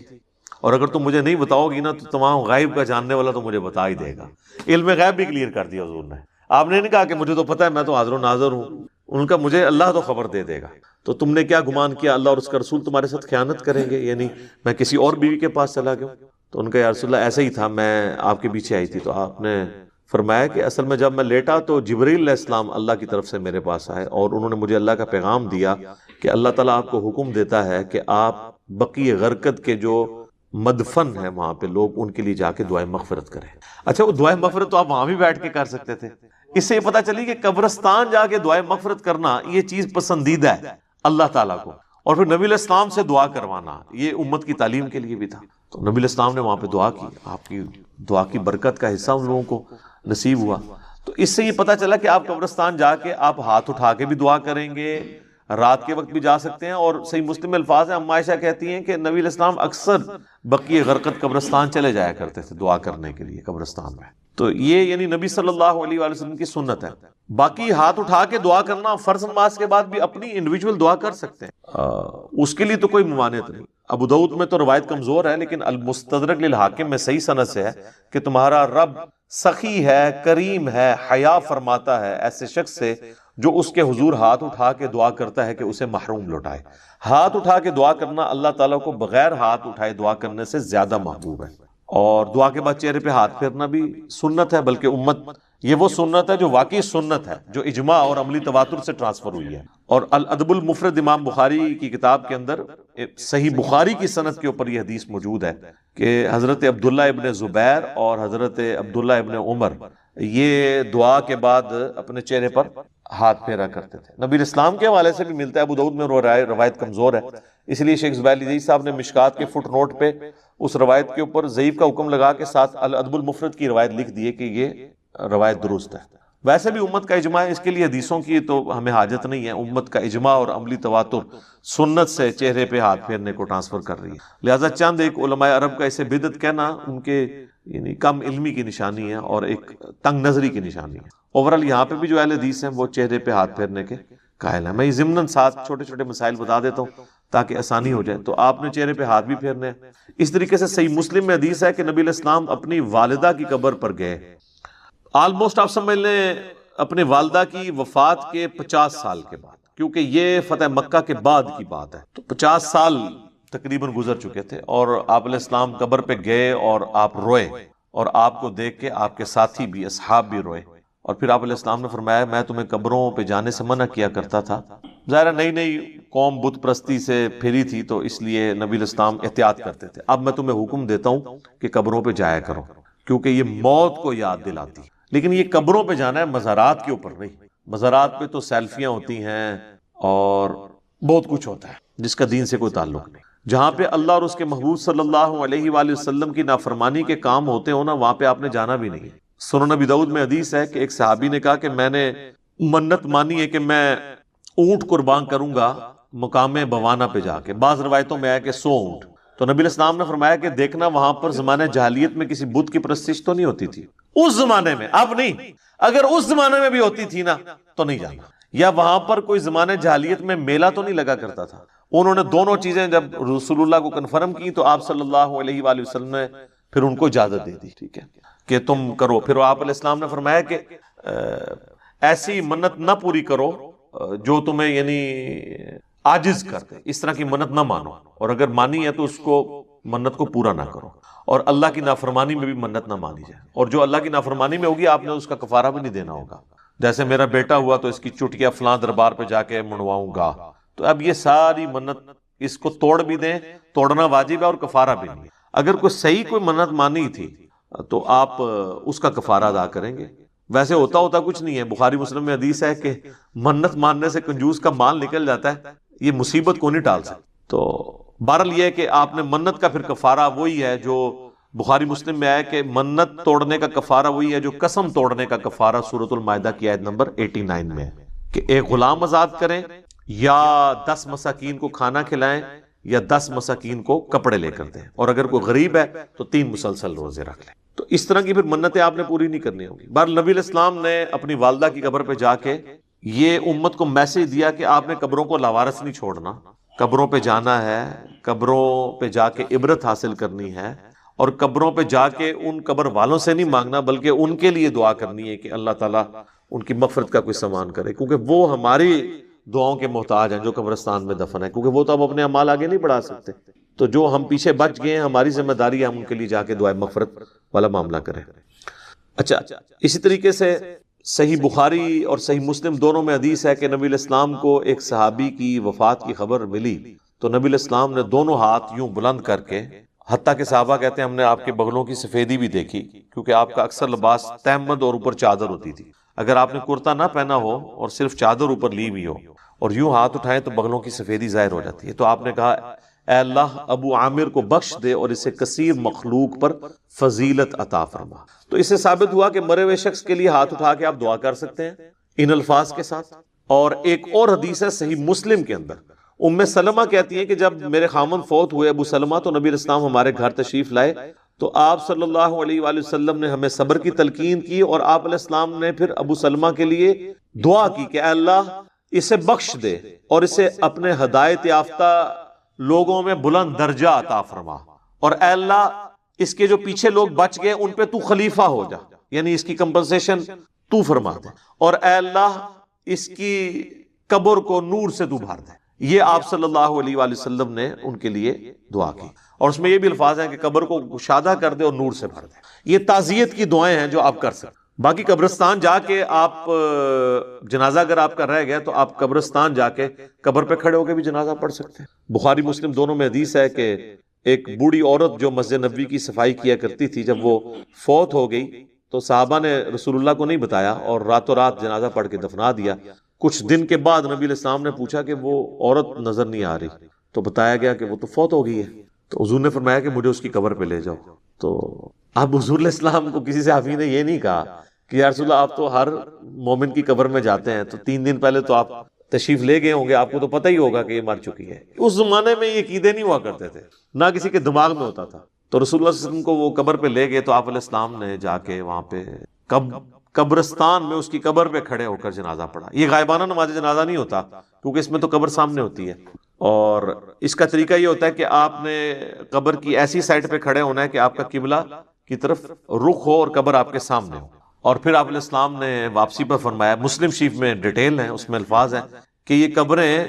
اور اگر تم مجھے نہیں بتاؤ گی نا تو تمام غائب کا جاننے والا تو مجھے بتا ہی دے گا۔ علم غیب بھی کلیئر کر دیا حضور نے۔ آپ نے نہیں کہا کہ مجھے تو پتہ ہے، میں تو حاضر و ناظر ہوں، ان کا مجھے اللہ تو خبر دے دے گا۔ تو تم نے کیا گمان کیا اللہ اور اس کا رسول تمہارے ساتھ خیانت کریں گے، یعنی میں کسی اور بیوی کے پاس چلا گیا؟ تو ان کا یا رسول اللہ ایسا ہی تھا، میں آپ کے پیچھے آئی تھی۔ تو آپ نے فرمایا کہ اصل میں جب میں لیٹا تو جبرائیل علیہ السلام اللہ کی طرف سے میرے پاس آئے، اور انہوں نے مجھے اللہ کا پیغام دیا کہ اللہ تعالیٰ آپ کو حکم دیتا ہے کہ آپ بقیع غرقد کے جو مدفن ہیں وہاں پہ لوگ، ان کے لیے جا کے دعائیں مغفرت کریں۔ اچھا، وہ دعائیں مغفرت تو آپ وہاں بھی بیٹھ کے کر سکتے تھے۔ اس سے یہ پتہ چلی کہ قبرستان جا کے دعائیں مغفرت کرنا یہ چیز پسندیدہ ہے اللہ تعالیٰ کو، اور پھر نبی علیہ السلام سے دعا کروانا یہ امت کی تعلیم کے لیے بھی تھا۔ تو نبی علیہ السلام نے وہاں پہ دعا کی، آپ کی دعا کی برکت کا حصہ ان لوگوں کو نصیب ہوا۔ تو اس سے یہ پتہ چلا کہ آپ قبرستان جا کے آپ ہاتھ اٹھا کے بھی دعا کریں گے، رات کے وقت بھی جا سکتے ہیں۔ اور صحیح مسلم میں الفاظ ہیں، ام عائشہ کہتی ہیں کہ نبی علیہ السلام اکثر بقیع غرقد قبرستان چلے جایا کرتے تھے دعا کرنے کے لیے قبرستان میں۔ تو یہ یعنی نبی صلی اللہ علیہ وآلہ وسلم کی سنت ہے۔ باقی ہاتھ اٹھا کے دعا کرنا فرض نماز کے بعد بھی اپنی انڈیویجول دعا کر سکتے ہیں، اس کے لیے تو کوئی ممانعت نہیں۔ ابو داؤد میں تو روایت کمزور ہے، لیکن المستدرک للحاکم میں صحیح سند سے ہے کہ تمہارا رب سخی ہے، کریم ہے، حیا فرماتا ہے ایسے شخص سے جو اس کے حضور ہاتھ اٹھا کے دعا کرتا ہے کہ اسے محروم لوٹائے۔ ہاتھ اٹھا کے دعا کرنا اللہ تعالیٰ کو بغیر ہاتھ اٹھائے دعا کرنے سے زیادہ محبوب ہے۔ اور دعا کے بعد چہرے پہ ہاتھ پھیرنا بھی سنت ہے، بلکہ امت یہ وہ سنت ہے جو واقعی سنت ہے، جو اجماع اور عملی تواتر سے ٹرانسفر ہوئی ہے۔ اور الادب المفرد امام بخاری کی کتاب کے اندر صحیح بخاری کی سند کے اوپر یہ حدیث موجود ہے کہ حضرت عبداللہ ابن زبیر اور حضرت عبداللہ ابن عمر یہ دعا کے بعد اپنے چہرے پر ہاتھ پھیرا کرتے تھے۔ نبی اسلام کے حوالے سے بھی ملتا ہے، ابو داؤد میں روایت کمزور ہے، اس لیے شیخ زبیر علی صاحب نے مشکات کے فٹ نوٹ پہ اس روایت کے اوپر ضعیف کا حکم لگا کے ساتھ الادب المفرد کی روایت لکھ دی ہے کہ یہ روایت درست ہے۔ ویسے بھی امت کا اجماع ہے، اس کے لیے حدیثوں کی تو ہمیں حاجت نہیں ہے۔ امت کا اجماع اور عملی تواتر سنت سے چہرے پہ ہاتھ پھیرنے کو ٹرانسفر کر رہی ہے۔ لہٰذا چند ایک علماء عرب کا اسے بدعت کہنا ان کے یعنی کم علمی کی نشانی ہے اور ایک تنگ نظری کی نشانی ہے۔ اوورال یہاں پہ بھی جو اہل حدیث ہیں وہ چہرے پہ ہاتھ پھیرنے کے قائل ہیں۔ میں یہ ضمناً 7 چھوٹے چھوٹے مسائل بتا دیتا ہوں تاکہ آسانی ہو جائے۔ تو آپ نے چہرے پہ ہاتھ بھی پھیرنے ہیں۔ اس طریقے سے صحیح مسلم میں حدیث ہے کہ نبی علیہ السلام اپنی والدہ کی قبر پر گئے، آلموسٹ آپ سمجھ لیں اپنے والدہ کی وفات کے 50 سال کے بعد، کیونکہ یہ فتح مکہ کے بعد کی بات ہے، تو 50 سال تقریباً گزر چکے تھے، اور آپ علیہ السلام قبر پہ گئے اور آپ روئے، اور آپ کو دیکھ کے آپ کے ساتھی بھی اصحاب بھی روئے، اور پھر آپ علیہ السلام نے فرمایا میں تمہیں قبروں پہ جانے سے منع کیا کرتا تھا۔ ظاہر نئی نئی قوم بت پرستی سے پھری تھی تو اس لیے نبی علیہ السلام احتیاط کرتے تھے۔ اب میں تمہیں حکم دیتا ہوں کہ قبروں پہ جایا کرو، کیونکہ یہ موت کو یاد دلاتی۔ لیکن یہ قبروں پہ جانا ہے، مزارات کے اوپر نہیں۔ مزارات پہ تو سیلفیاں ہوتی ہیں اور بہت کچھ ہوتا ہے جس کا دین سے کوئی تعلق نہیں۔ جہاں پہ اللہ اور اس کے محبوب صلی اللہ علیہ وآلہ وسلم کی نافرمانی کے کام ہوتے ہو نا، وہاں پہ آپ نے جانا بھی نہیں۔ سنن ابی داؤد میں حدیث ہے کہ ایک صحابی نے کہا کہ میں نے منت مانی ہے کہ میں اونٹ قربان کروں گا مقام بوانا پہ جا کے. بعض روایتوں میں آیا کہ 100 اونٹ. تو نبی علیہ السلام نے فرمایا کہ دیکھنا وہاں پر زمانے جاہلیت میں کسی بت کی پرستش تو نہیں ہوتی تھی اس زمانے میں, اب نہیں. اگر اس زمانے میں بھی ہوتی تھی نا تو نہیں جانا. یا وہاں پر کوئی زمانے جاہلیت میں میلہ تو نہیں لگا کرتا تھا. انہوں نے دونوں چیزیں جب رسول اللہ کو کنفرم کی تو آپ صلی اللہ علیہ وآلہ وسلم نے پھر ان کو اجازت دے دی, ٹھیک ہے, کہ تم کرو. پھر آپ علیہ السلام نے فرمایا کہ ایسی منت نہ پوری کرو جو تمہیں یعنی عاجز کر دے, اس طرح کی منت نہ مانو, اور اگر مانی ہے تو اس کو منت کو پورا نہ کرو, اور اللہ کی نافرمانی میں بھی منت نہ مانی جائے. اور جو اللہ کی نافرمانی میں ہوگی آپ نے اس کا کفارہ بھی نہیں دینا ہوگا. جیسے میرا بیٹا ہوا تو اس کی چٹکیاں فلاں دربار پہ جا کے منواؤں گا, تو اب یہ ساری منت اس کو توڑ بھی دیں, توڑنا واجب ہے اور کفارہ بھی نہیں. اگر کوئی صحیح کوئی منت مانی تھی تو آپ اس کا کفارہ ادا کریں گے. ویسے ہوتا کچھ نہیں ہے. بخاری مسلم میں حدیث ہے کہ منت ماننے سے کنجوس کا مال نکل جاتا ہے, یہ مصیبت کو نہیں ٹال سکتا. تو بہرحال یہ ہے کہ آپ نے منت کا پھر کفارہ وہی ہے جو بخاری مسلم میں آیا کہ منت توڑنے کا کفارہ وہی ہے جو قسم توڑنے کا کفارہ سورۃ المائدہ کی آیت نمبر 89 میں ہے, کہ ایک غلام آزاد کریں یا 10 مساکین کو کھانا کھلائیں یا 10 مساکین کو کپڑے لے کر دیں, اور اگر کوئی غریب ہے تو 3 مسلسل روزے رکھ لیں. تو اس طرح کی پھر منتیں آپ نے پوری نہیں کرنی ہوگی. بہرحال نبی علیہ السلام نے اپنی والدہ کی قبر پہ جا کے یہ امت کو میسج دیا کہ آپ نے قبروں کو لاوارث نہیں چھوڑنا, قبروں پہ جانا ہے, قبروں پہ جا کے عبرت حاصل کرنی ہے, اور قبروں پہ جا کے ان قبر والوں سے نہیں مانگنا بلکہ ان کے لیے دعا کرنی ہے کہ اللہ تعالیٰ ان کی مغفرت کا کوئی سامان کرے, کیونکہ وہ ہماری دعاؤں کے محتاج ہیں جو قبرستان میں دفن ہے, کیونکہ وہ تو اب اپنے اعمال آگے نہیں بڑھا سکتے. تو جو ہم پیچھے بچ گئے ہیں ہماری ذمہ داری ہے ہم ان کے لیے جا کے دعائے مغفرت والا معاملہ کریں. اچھا, اسی طریقے سے صحیح بخاری اور صحیح مسلم دونوں میں حدیث ہے کہ نبی علیہ السلام کو ایک صحابی کی وفات کی خبر ملی تو نبی علیہ السلام نے دونوں ہاتھ یوں بلند کر کے, حتیٰ کہ صحابہ کہتے ہیں ہم نے آپ کے بغلوں کی سفیدی بھی دیکھی, کیونکہ آپ کا اکثر لباس تہمد اور اوپر چادر ہوتی تھی. اگر آپ نے کرتا نہ پہنا ہو اور صرف چادر اوپر لی ہوئی ہو اور یوں ہاتھ اٹھائیں تو بغلوں کی سفیدی ظاہر ہو جاتی ہے. تو آپ نے کہا اے اللہ ابو عامر کو بخش دے اور اسے کثیر مخلوق پر فضیلت عطا فرما. تو اس سے ثابت ہوا کہ مرے ہوئے شخص کے لیے ہاتھ اٹھا کے آپ دعا کر سکتے ہیں ان الفاظ کے ساتھ. اور ایک اور حدیث ہے صحیح مسلم کے اندر, ام سلمہ کہتی ہیں کہ جب میرے خامن فوت ہوئے ابو سلمہ تو نبی علیہ السلام ہمارے گھر تشریف لائے تو آپ صلی اللہ علیہ وآلہ وسلم نے ہمیں صبر کی تلقین کی, اور آپ علیہ السلام نے پھر ابو سلمہ کے لیے دعا کی کہ اے اللہ اسے بخش دے اور اسے اپنے ہدایت یافتہ لوگوں میں بلند درجہ عطا فرما, اور اے اللہ اس کے جو پیچھے لوگ بچ گئے ان پہ تو خلیفہ ہو جا, یعنی اس کی کمپنسیشن تو فرما دے, اور اے اللہ اس کی قبر کو نور سے تو بھر دے. یہ آپ صلی اللہ علیہ وآلہ وسلم نے ان کے لیے دعا کی, اور اس میں یہ بھی الفاظ ہیں کہ قبر کو گشادہ کر دے اور نور سے بھر دے. یہ تعزیت کی دعائیں ہیں جو آپ کر سکتے. باقی قبرستان جا کے آپ جنازہ اگر آپ کا رہ گیا تو آپ قبرستان جا کے قبر پہ کھڑے ہو کے بھی جنازہ پڑھ سکتے ہیں. بخاری مسلم دونوں میں حدیث ہے کہ ایک بوڑھی عورت جو مسجد نبوی کی صفائی کیا کرتی تھی, جب وہ فوت ہو گئی تو صحابہ نے رسول اللہ کو نہیں بتایا اور راتوں رات جنازہ پڑھ کے دفنا دیا. کچھ دن کے بعد نبی علیہ السلام نے پوچھا کہ وہ عورت نظر نہیں آ رہی, تو بتایا گیا کہ وہ تو فوت ہو گئی ہے. تو حضور نے فرمایا کہ مجھے اس کی قبر پہ لے جاؤ. تو اب حضور علیہ السلام کو کسی صحابی نے یہ نہیں کہا کہ یا رسول اللہ آپ تو ہر مومن کی قبر میں جاتے ہیں, تو 3 دن پہلے تو آپ تشریف لے گئے ہوں گے, آپ کو تو پتہ ہی ہوگا کہ یہ مر چکی ہے. اس زمانے میں یہ عقیدے نہیں ہوا کرتے تھے, نہ کسی کے دماغ میں ہوتا تھا. تو رسول اللہ صلی اللہ علیہ وسلم کو وہ قبر پہ لے گئے تو آپ علیہ السلام نے جا کے وہاں پہ قبرستان میں اس کی قبر پہ کھڑے ہو کر جنازہ پڑھا. یہ غائبانہ نماز جنازہ نہیں ہوتا کیونکہ اس میں تو قبر سامنے ہوتی ہے, اور اس کا طریقہ یہ ہوتا ہے کہ آپ نے قبر کی ایسی سائڈ پہ کھڑے ہونا ہے کہ آپ کا قبلہ کی طرف رخ ہو اور قبر آپ کے سامنے ہو. اور پھر آپ علیہ السلام نے واپسی پر فرمایا, مسلم شریف میں ڈیٹیل ہے, اس میں الفاظ ہیں کہ یہ قبریں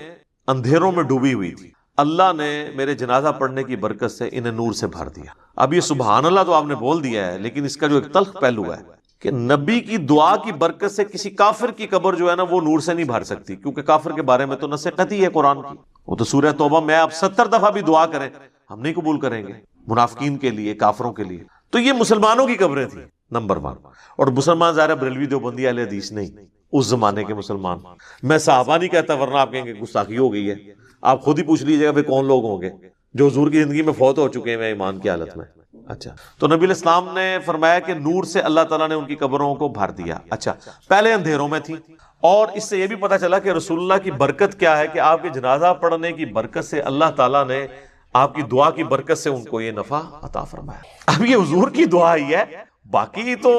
اندھیروں میں ڈوبی ہوئی تھی, اللہ نے میرے جنازہ پڑھنے کی برکت سے انہیں نور سے بھر دیا. اب یہ سبحان اللہ تو آپ نے بول دیا ہے, لیکن اس کا جو ایک تلخ پہلو ہے کہ نبی کی دعا کی برکت سے کسی کافر کی قبر جو ہے نا وہ نور سے نہیں بھر سکتی, کیونکہ کافر کے بارے میں تو نص قطعی ہے قرآن کی. وہ تو سورہ توبہ میں آپ 70 دفعہ بھی دعا کریں ہم نہیں قبول کریں گے, منافقین کے لیے, کافروں کے لیے. تو یہ مسلمانوں کی قبریں تھیں نمبر 1. اور مسلمان ظاہر بریلوی دیوبندی اہل حدیث نہیں, اس زمانے کے مسلمان. میں صحابہ نہیں کہتا ورنہ آپ کہیں گے گستاخی ہو گئی ہے. آپ خود ہی پوچھ لیجیے گا کون لوگ ہوں گے جو حضور کی زندگی میں فوت ہو چکے ہیں ایمان کی حالت میں. اچھا، تو نبی علیہ السلام نے فرمایا کہ نور سے اللہ تعالیٰ نے ان کی قبروں کو بھر دیا. اچھا، پہلے اندھیروں میں تھی، اور اس سے یہ بھی پتا چلا کہ رسول اللہ کی برکت کیا ہے کہ آپ کے جنازہ پڑھنے کی برکت سے اللہ تعالیٰ نے آپ کی دعا کی برکت سے ان کو یہ نفع عطا فرمایا. اب یہ حضور کی دعا ہی ہے، باقی تو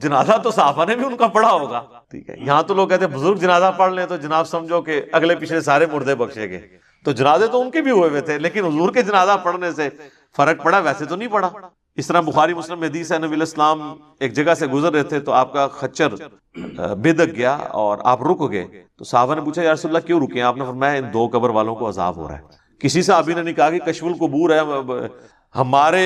جنازہ تو صحابہ نے بھی ان کا پڑھا ہوگا. ٹھیک ہے، یہاں تو لوگ کہتے ہیں بزرگ جنازہ پڑھ لیں تو جناب سمجھو کہ اگلے پچھلے سارے مردے بخشے گئے. تو جنازے تو ان کے بھی ہوئے تھے، لیکن حضور کے جنازہ پڑھنے سے فرق پڑا، ویسے تو نہیں پڑا. اس طرح بخاری مسلم میں حدیث ہے، نبی علیہ السلام ایک جگہ سے گزر رہے تھے تو آپ کا خچر بے دک گیا اور آپ رک گئے. تو صحابہ نے پوچھا یا رسول اللہ کیوں رکے ہیں؟ آپ نے فرمایا ان 2 قبر والوں کو عذاب ہو رہا ہے. کسی صحابی نے نہیں کہا کہ کشف القبور ہے، ہمارے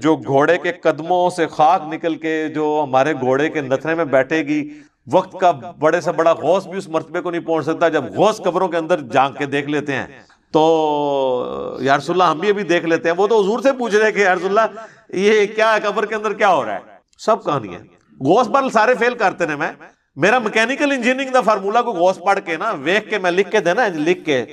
جو گھوڑے کے قدموں سے خاک نکل کے جو ہمارے گھوڑے کے نتھرے میں بیٹھے گی، وقت کا بڑے سے بڑا غوث بھی اس مرتبے کو نہیں پہنچ سکتا جب غوث قبروں کے اندر جھانک کے دیکھ لیتے ہیں. تو یا رسول اللہ ہم بھی ابھی دیکھ لیتے ہیں. وہ تو حضور سے پوچھ رہے کہ یا رسول اللہ یہ کیا ہے، قبر کے اندر کیا ہو رہا ہے؟ سب کہانی ہے. غوث پر سارے فیل کرتے ہیں. میرا میکینیکل انجینئرنگ دا فارمولا کو غوث پڑھ کے نا ویکھ کے میں لکھ کے دینا، لکھ کے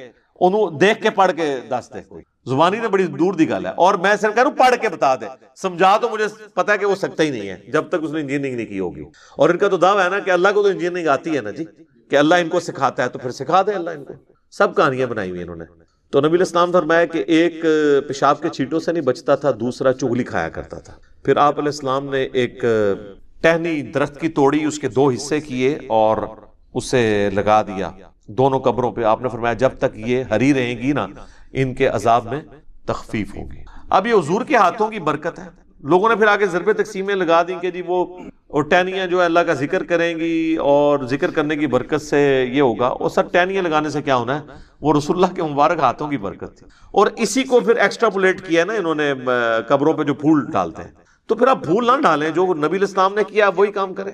انہوں دیکھ کے پڑھ کے دس دے. کوئی زبانی نے بڑی دور دی گل ہے، اور میں صرف کہہ رہا ہوں پڑھ کے بتا دے. سمجھا تو مجھے پتا ہے کہ وہ سکتا ہی نہیں ہے جب تک اس نے انجینئرنگ نہیں کی ہوگی. اور ان کا تو دعویٰ ہے نا کہ اللہ کو تو انجینئرنگ آتی ہے نا جی، کہ اللہ ان کو سکھاتا ہے تو پھر سکھا دے اللہ ان کو. سب کہانیاں بنائی ہوئی انہوں نے. تو نبی علیہ السلام فرمایا کہ ایک پیشاب کے چھینٹوں سے نہیں بچتا تھا، دوسرا چغلی کھایا کرتا تھا. پھر آپ علیہ السلام نے ایک ٹہنی درخت کی توڑی، اس کے 2 حصے کیے اور اسے لگا دیا دونوں قبروں پہ. آپ نے فرمایا جب تک یہ ہری رہیں گی نا ان کے عذاب میں تخفیف ہوگی. اب یہ حضور کے ہاتھوں کی برکت ہے. لوگوں نے پھر آگے ضرب تقسیمیں لگا دی کہ جی وہ ٹہنیاں جو ہے اللہ کا ذکر کریں گی اور ذکر کرنے کی برکت سے یہ ہوگا. اور سب ٹہنیاں لگانے سے کیا ہونا ہے؟ وہ رسول اللہ کے مبارک ہاتھوں کی برکت تھی. اور اسی کو پھر ایکسٹراپولیٹ کیا نا انہوں نے قبروں پہ جو پھول ڈالتے ہیں. تو پھر آپ پھول نہ ڈالیں، جو نبی علیہ السلام نے کیا آپ وہی کام کریں.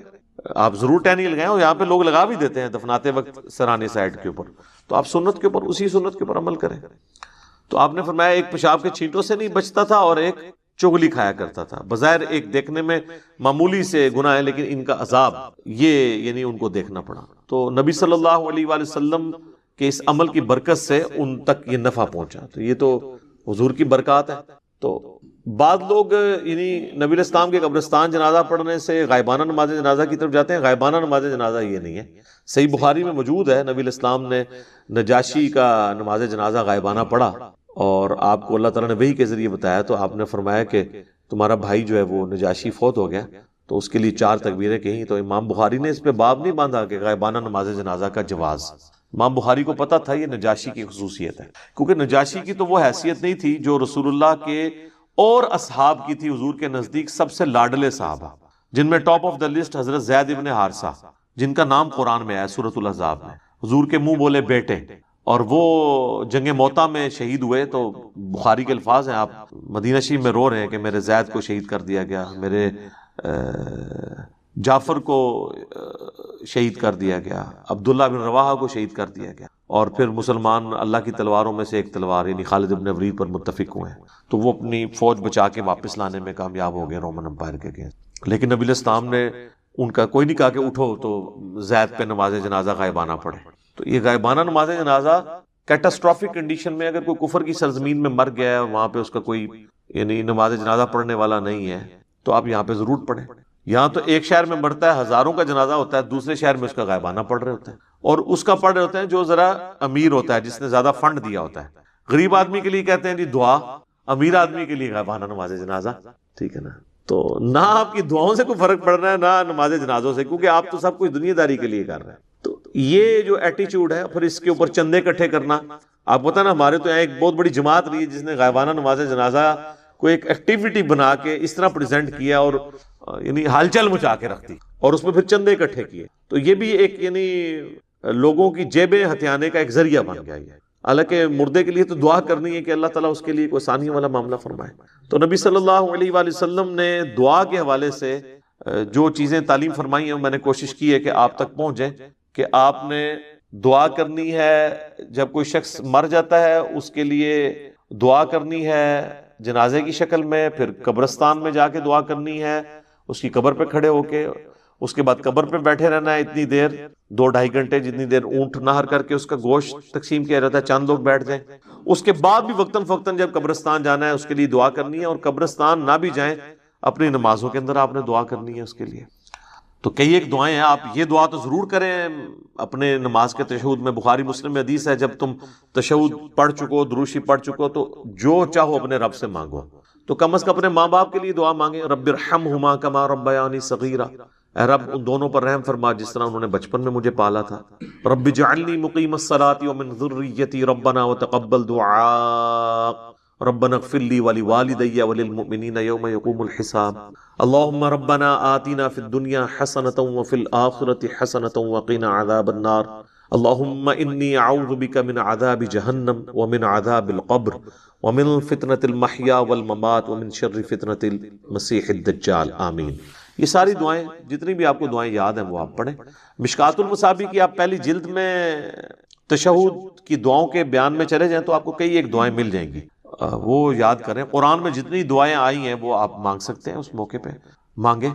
آپ ضرور ٹہنی لگائیں، اور یہاں پہ لوگ لگا بھی دیتے ہیں دفناتے وقت سرانے سائڈ کے اوپر. تو آپ سنت کے اوپر، اسی سنت کے اوپر عمل کریں. تو آپ نے فرمایا ایک پیشاب کے چھینٹوں سے نہیں بچتا تھا اور ایک چغلی کھایا کرتا تھا. بظاہر ایک دیکھنے میں معمولی سے گناہ ہے، لیکن ان کا عذاب یہ یعنی ان کو دیکھنا پڑا. تو نبی صلی اللہ علیہ وآلہ وسلم کے اس عمل کی برکت سے ان تک یہ نفع پہنچا. تو یہ تو حضور کی برکات ہے. تو بعض لوگ یعنی نبی علیہ السلام کے قبرستان جنازہ پڑھنے سے غائبانہ نماز جنازہ کی طرف جاتے ہیں. غائبانہ نماز جنازہ یہ نہیں ہے. صحیح بخاری میں موجود ہے نبی علیہ السلام نے نجاشی کا نماز جنازہ غائبانہ پڑھا اور آپ کو اللہ تعالیٰ نے وحی کے ذریعے بتایا. تو آپ نے فرمایا کہ تمہارا بھائی جو ہے وہ نجاشی فوت ہو گیا، تو اس کے لیے 4 تکبیریں کہیں. تو امام بخاری نے اس پہ باب نہیں باندھا کہ غائبانہ نماز جنازہ کا جواز. امام بخاری کو پتا تھا یہ نجاشی کی خصوصیت ہے، کیونکہ نجاشی کی تو وہ حیثیت نہیں تھی جو رسول اللہ کے اور اصحاب کی تھی. حضور کے نزدیک سب سے لاڈلے صحابہ، جن میں ٹاپ آف دا لسٹ حضرت زید ابن حارثہ، جن کا نام قرآن میں آیا سورۃ الاحزاب میں. حضور کے منہ بولے بیٹے، اور وہ جنگ موتا میں شہید ہوئے. تو بخاری کے الفاظ ہیں، آپ مدینہ شریف میں رو رہے ہیں کہ میرے زید کو شہید کر دیا گیا، میرے جعفر کو شہید کر دیا گیا، عبداللہ بن رواحہ کو شہید کر دیا گیا. اور پھر مسلمان اللہ کی تلواروں میں سے ایک تلوار یعنی خالد بن ولید پر متفق ہوئے ہیں. تو وہ اپنی فوج بچا کے واپس لانے میں کامیاب ہو گئے رومن امپائر کے اگینسٹ. لیکن نبی علیہ السلام نے ان کا کوئی نہیں کہا کہ اٹھو تو زید پہ نماز جنازہ غائبانہ پڑھے. تو یہ غائبانہ نماز جنازہ کیٹاسٹرافک کنڈیشن میں، اگر کوئی کفر کی سرزمین میں مر گیا ہے، وہاں پہ اس کا کوئی یعنی نماز جنازہ پڑھنے والا نہیں ہے، تو آپ یہاں پہ ضرور پڑھیں. یہاں تو ایک شہر میں مرتا ہے، ہزاروں کا جنازہ ہوتا ہے، دوسرے شہر میں اس کا غائبانہ پڑھ رہے ہوتے ہیں. اور اس کا پڑھ رہے ہوتے ہیں جو ذرا امیر ہوتا ہے، جس نے زیادہ فنڈ دیا ہوتا ہے. غریب آدمی کے لیے کہتے ہیں جی دعا، امیر آدمی کے لیے غائبانہ نماز جنازہ. ٹھیک ہے نا؟ تو نہ آپ کی دعاؤں سے کوئی فرق پڑ رہا ہے نہ نماز جنازوں سے، کیونکہ آپ تو سب کچھ دنیا داری کے لیے کر رہے ہیں. تو یہ جو ایٹیچیوڈ ہے، پھر اس کے اوپر چندے اکٹھے کرنا. آپ پتہ نا ہمارے تو یہاں ایک بہت بڑی جماعت رہی ہے جس نے غائبانہ نماز جنازہ کو ایک ایکٹیویٹی بنا کے اس طرح پریزنٹ کیا اور یعنی ہلچل مچا کے رکھ دی، اور اس میں پھر چندے اکٹھے کیے. تو یہ بھی ایک یعنی لوگوں کی جیبیں ہتھیانے کا ایک ذریعہ بن گیا. یہ حالانکہ مردے کے لیے تو دعا کرنی ہے کہ اللہ تعالیٰ اس کے لیے کوئی آسانی والا معاملہ فرمائے. تو نبی صلی اللہ علیہ وآلہ وسلم نے دعا کے حوالے سے جو چیزیں تعلیم فرمائی ہیں میں نے کوشش کی ہے کہ آپ تک پہنچیں، کہ آپ نے دعا کرنی ہے جب کوئی شخص مر جاتا ہے اس کے لیے دعا کرنی ہے جنازے کی شکل میں، پھر قبرستان میں جا کے دعا کرنی ہے اس کی قبر پہ کھڑے ہو کے، اس کے بعد قبر پہ بیٹھے رہنا ہے اتنی دیر، 2-2.5 گھنٹے جتنی دیر اونٹ نہر کر کے اس کا گوشت تقسیم کیا جاتا ہے، چند لوگ بیٹھ جائیں. اس کے بعد بھی وقتاً فوقتاً جب قبرستان جانا ہے اس کے لیے دعا کرنی ہے، اور قبرستان نہ بھی جائیں اپنی نمازوں کے اندر آپ نے دعا کرنی ہے اس کے لیے. تو کئی ایک دعائیں ہیں، آپ یہ دعا تو ضرور کریں اپنے نماز کے تشہد میں. بخاری مسلم میں حدیث ہے جب تم تشہد پڑھ چکو، دروشی پڑھ چکو، تو جو چاہو اپنے رب سے مانگو. تو کم از کم اپنے ماں باپ کے لیے دعا مانگیں، رب ارحمہما کما ربیانی صغیرا، اے رب ان دونوں پر رحم فرما جس طرح انہوں نے بچپن میں مجھے پالا تھا. رب اجعلنی مقیم الصلاۃ ومن ذریتی ربنا وتقبل دعاء ربنا اغفر لی ولوالدی وللمؤمنین یوم یقوم الحساب. اللہم ربنا آتنا فی الدنیا حسنۃ وفی الآخرۃ حسنۃ وقنا عذاب النار. اللہم انی اعوذ بک من عذاب جہنم ومن عذاب القبر ومن فتنۃ المحیا والممات ومن شر فتنۃ المسیح الدجال. آمین. یہ ساری دعائیں جتنی بھی آپ کو دعائیں یاد ہیں وہ آپ پڑھیں. مشکات المصابیح کی آپ پہلی جلد میں تشہد کی دعاؤں کے بیان میں چلے جائیں تو آپ کو کئی ایک دعائیں مل جائیں گی، وہ یاد کریں. قرآن میں جتنی دعائیں آئی ہیں وہ آپ مانگ سکتے ہیں، اس موقع پہ مانگیں.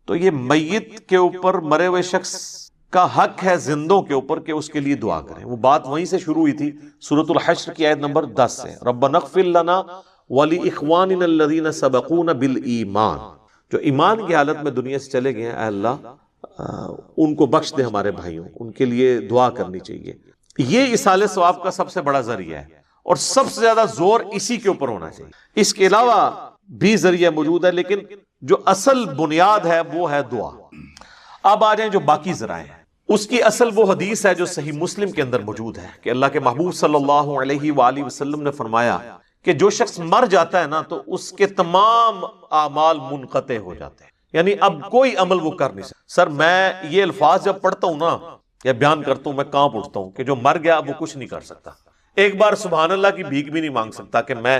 تو یہ میت کے اوپر، مرے ہوئے شخص کا حق ہے زندوں کے اوپر کہ اس کے لیے دعا کریں. وہ بات وہیں سے شروع ہوئی تھی سورۃ الحشر کی آیت نمبر 10 سے، ربنا اغفر لنا ولاخواننا الذین سبقونا بالایمان. جو ایمان کی حالت میں دنیا سے چلے گئے ہیں، اے اللہ ان کو بخش دے ہمارے بھائیوں، ان کے لیے دعا کرنی چاہیے. یہ ایصال ثواب کا سب سے بڑا ذریعہ ہے اور سب سے زیادہ زور اسی کے اوپر ہونا چاہیے. اس کے علاوہ بھی ذریعہ موجود ہے لیکن جو اصل بنیاد ہے وہ ہے دعا. اب آ جائیں جو باقی ذرائع ہیں. اس کی اصل وہ حدیث ہے جو صحیح مسلم کے اندر موجود ہے کہ اللہ کے محبوب صلی اللہ علیہ وآلہ وسلم نے فرمایا کہ جو شخص مر جاتا ہے نا تو اس کے تمام اعمال منقطع ہو جاتے ہیں، یعنی اب کوئی عمل وہ کر نہیں سکتا. سر میں یہ الفاظ جب پڑھتا ہوں نا یا بیان کرتا ہوں میں کانپ اٹھتا ہوں کہ جو مر گیا وہ کچھ نہیں کر سکتا. ایک بار سبحان اللہ کی بھیک بھی نہیں مانگ سکتا کہ میں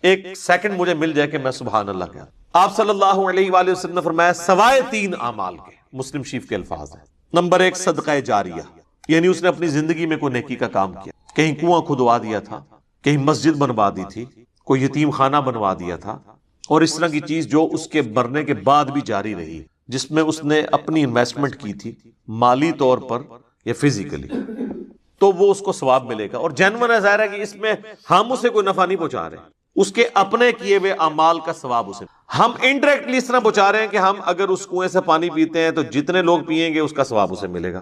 ایک سیکنڈ مجھے مل جائے کہ میں سبحان اللہ کہا. آپ صلی اللہ علیہ وآلہ وسلم نے فرمایا سوائے 3 اعمال کے، مسلم شریف کے الفاظ ہیں. نمبر 1 صدقہ جاریہ، یعنی اس نے اپنی زندگی میں کوئی نیکی کا کام کیا، کہیں کنواں کھدوا دیا تھا، کہیں مسجد بنوا دی تھی، کوئی یتیم خانہ بنوا دیا تھا، اور اس طرح کی چیز جو اس کے مرنے کے بعد بھی جاری رہی، جس میں اس نے اپنی انویسٹمنٹ کی تھی مالی طور پر یا فزیکلی، تو وہ اس کو ثواب ملے گا. اور جینون ہے، ظاہر ہے کہ اس میں ہم اسے کوئی نفع نہیں پہنچا رہے، اس کے اپنے کیے ہوئے اعمال کا ثواب اسے ہم انڈائریکٹلی اس طرح پہنچا رہے ہیں کہ ہم اگر اس کنویں سے پانی پیتے ہیں تو جتنے لوگ پیئیں گے اس کا ثواب اسے ملے گا.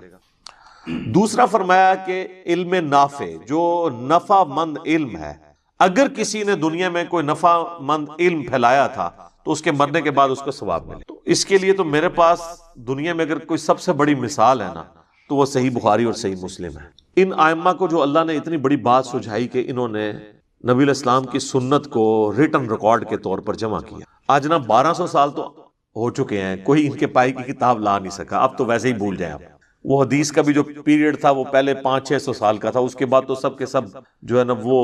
دوسرا فرمایا کہ علم نافع، جو نفع مند علم ہے، اگر کسی نے دنیا میں کوئی نفع مند علم پھیلایا تھا تو اس کے مرنے کے بعد اس کو ثواب ملے. تو اس کے لیے تو میرے پاس دنیا میں اگر کوئی سب سے بڑی مثال ہے نا تو وہ صحیح بخاری اور صحیح مسلم ہے. ان ائمہ کو جو اللہ نے اتنی بڑی بات سجھائی کہ انہوں نے نبی علیہ السلام کی سنت کو ریٹن ریکارڈ کے طور پر جمع کیا. آج نا 1200 سال تو ہو چکے ہیں، کوئی ان کے پائی کی کتاب لا نہیں سکا. اب تو ویسے ہی بھول جائیں آپ. وہ حدیث کا بھی جو پیریڈ تھا وہ پہلے 500-600 سال کا تھا، اس کے بعد تو سب کے سب جو ہے نا وہ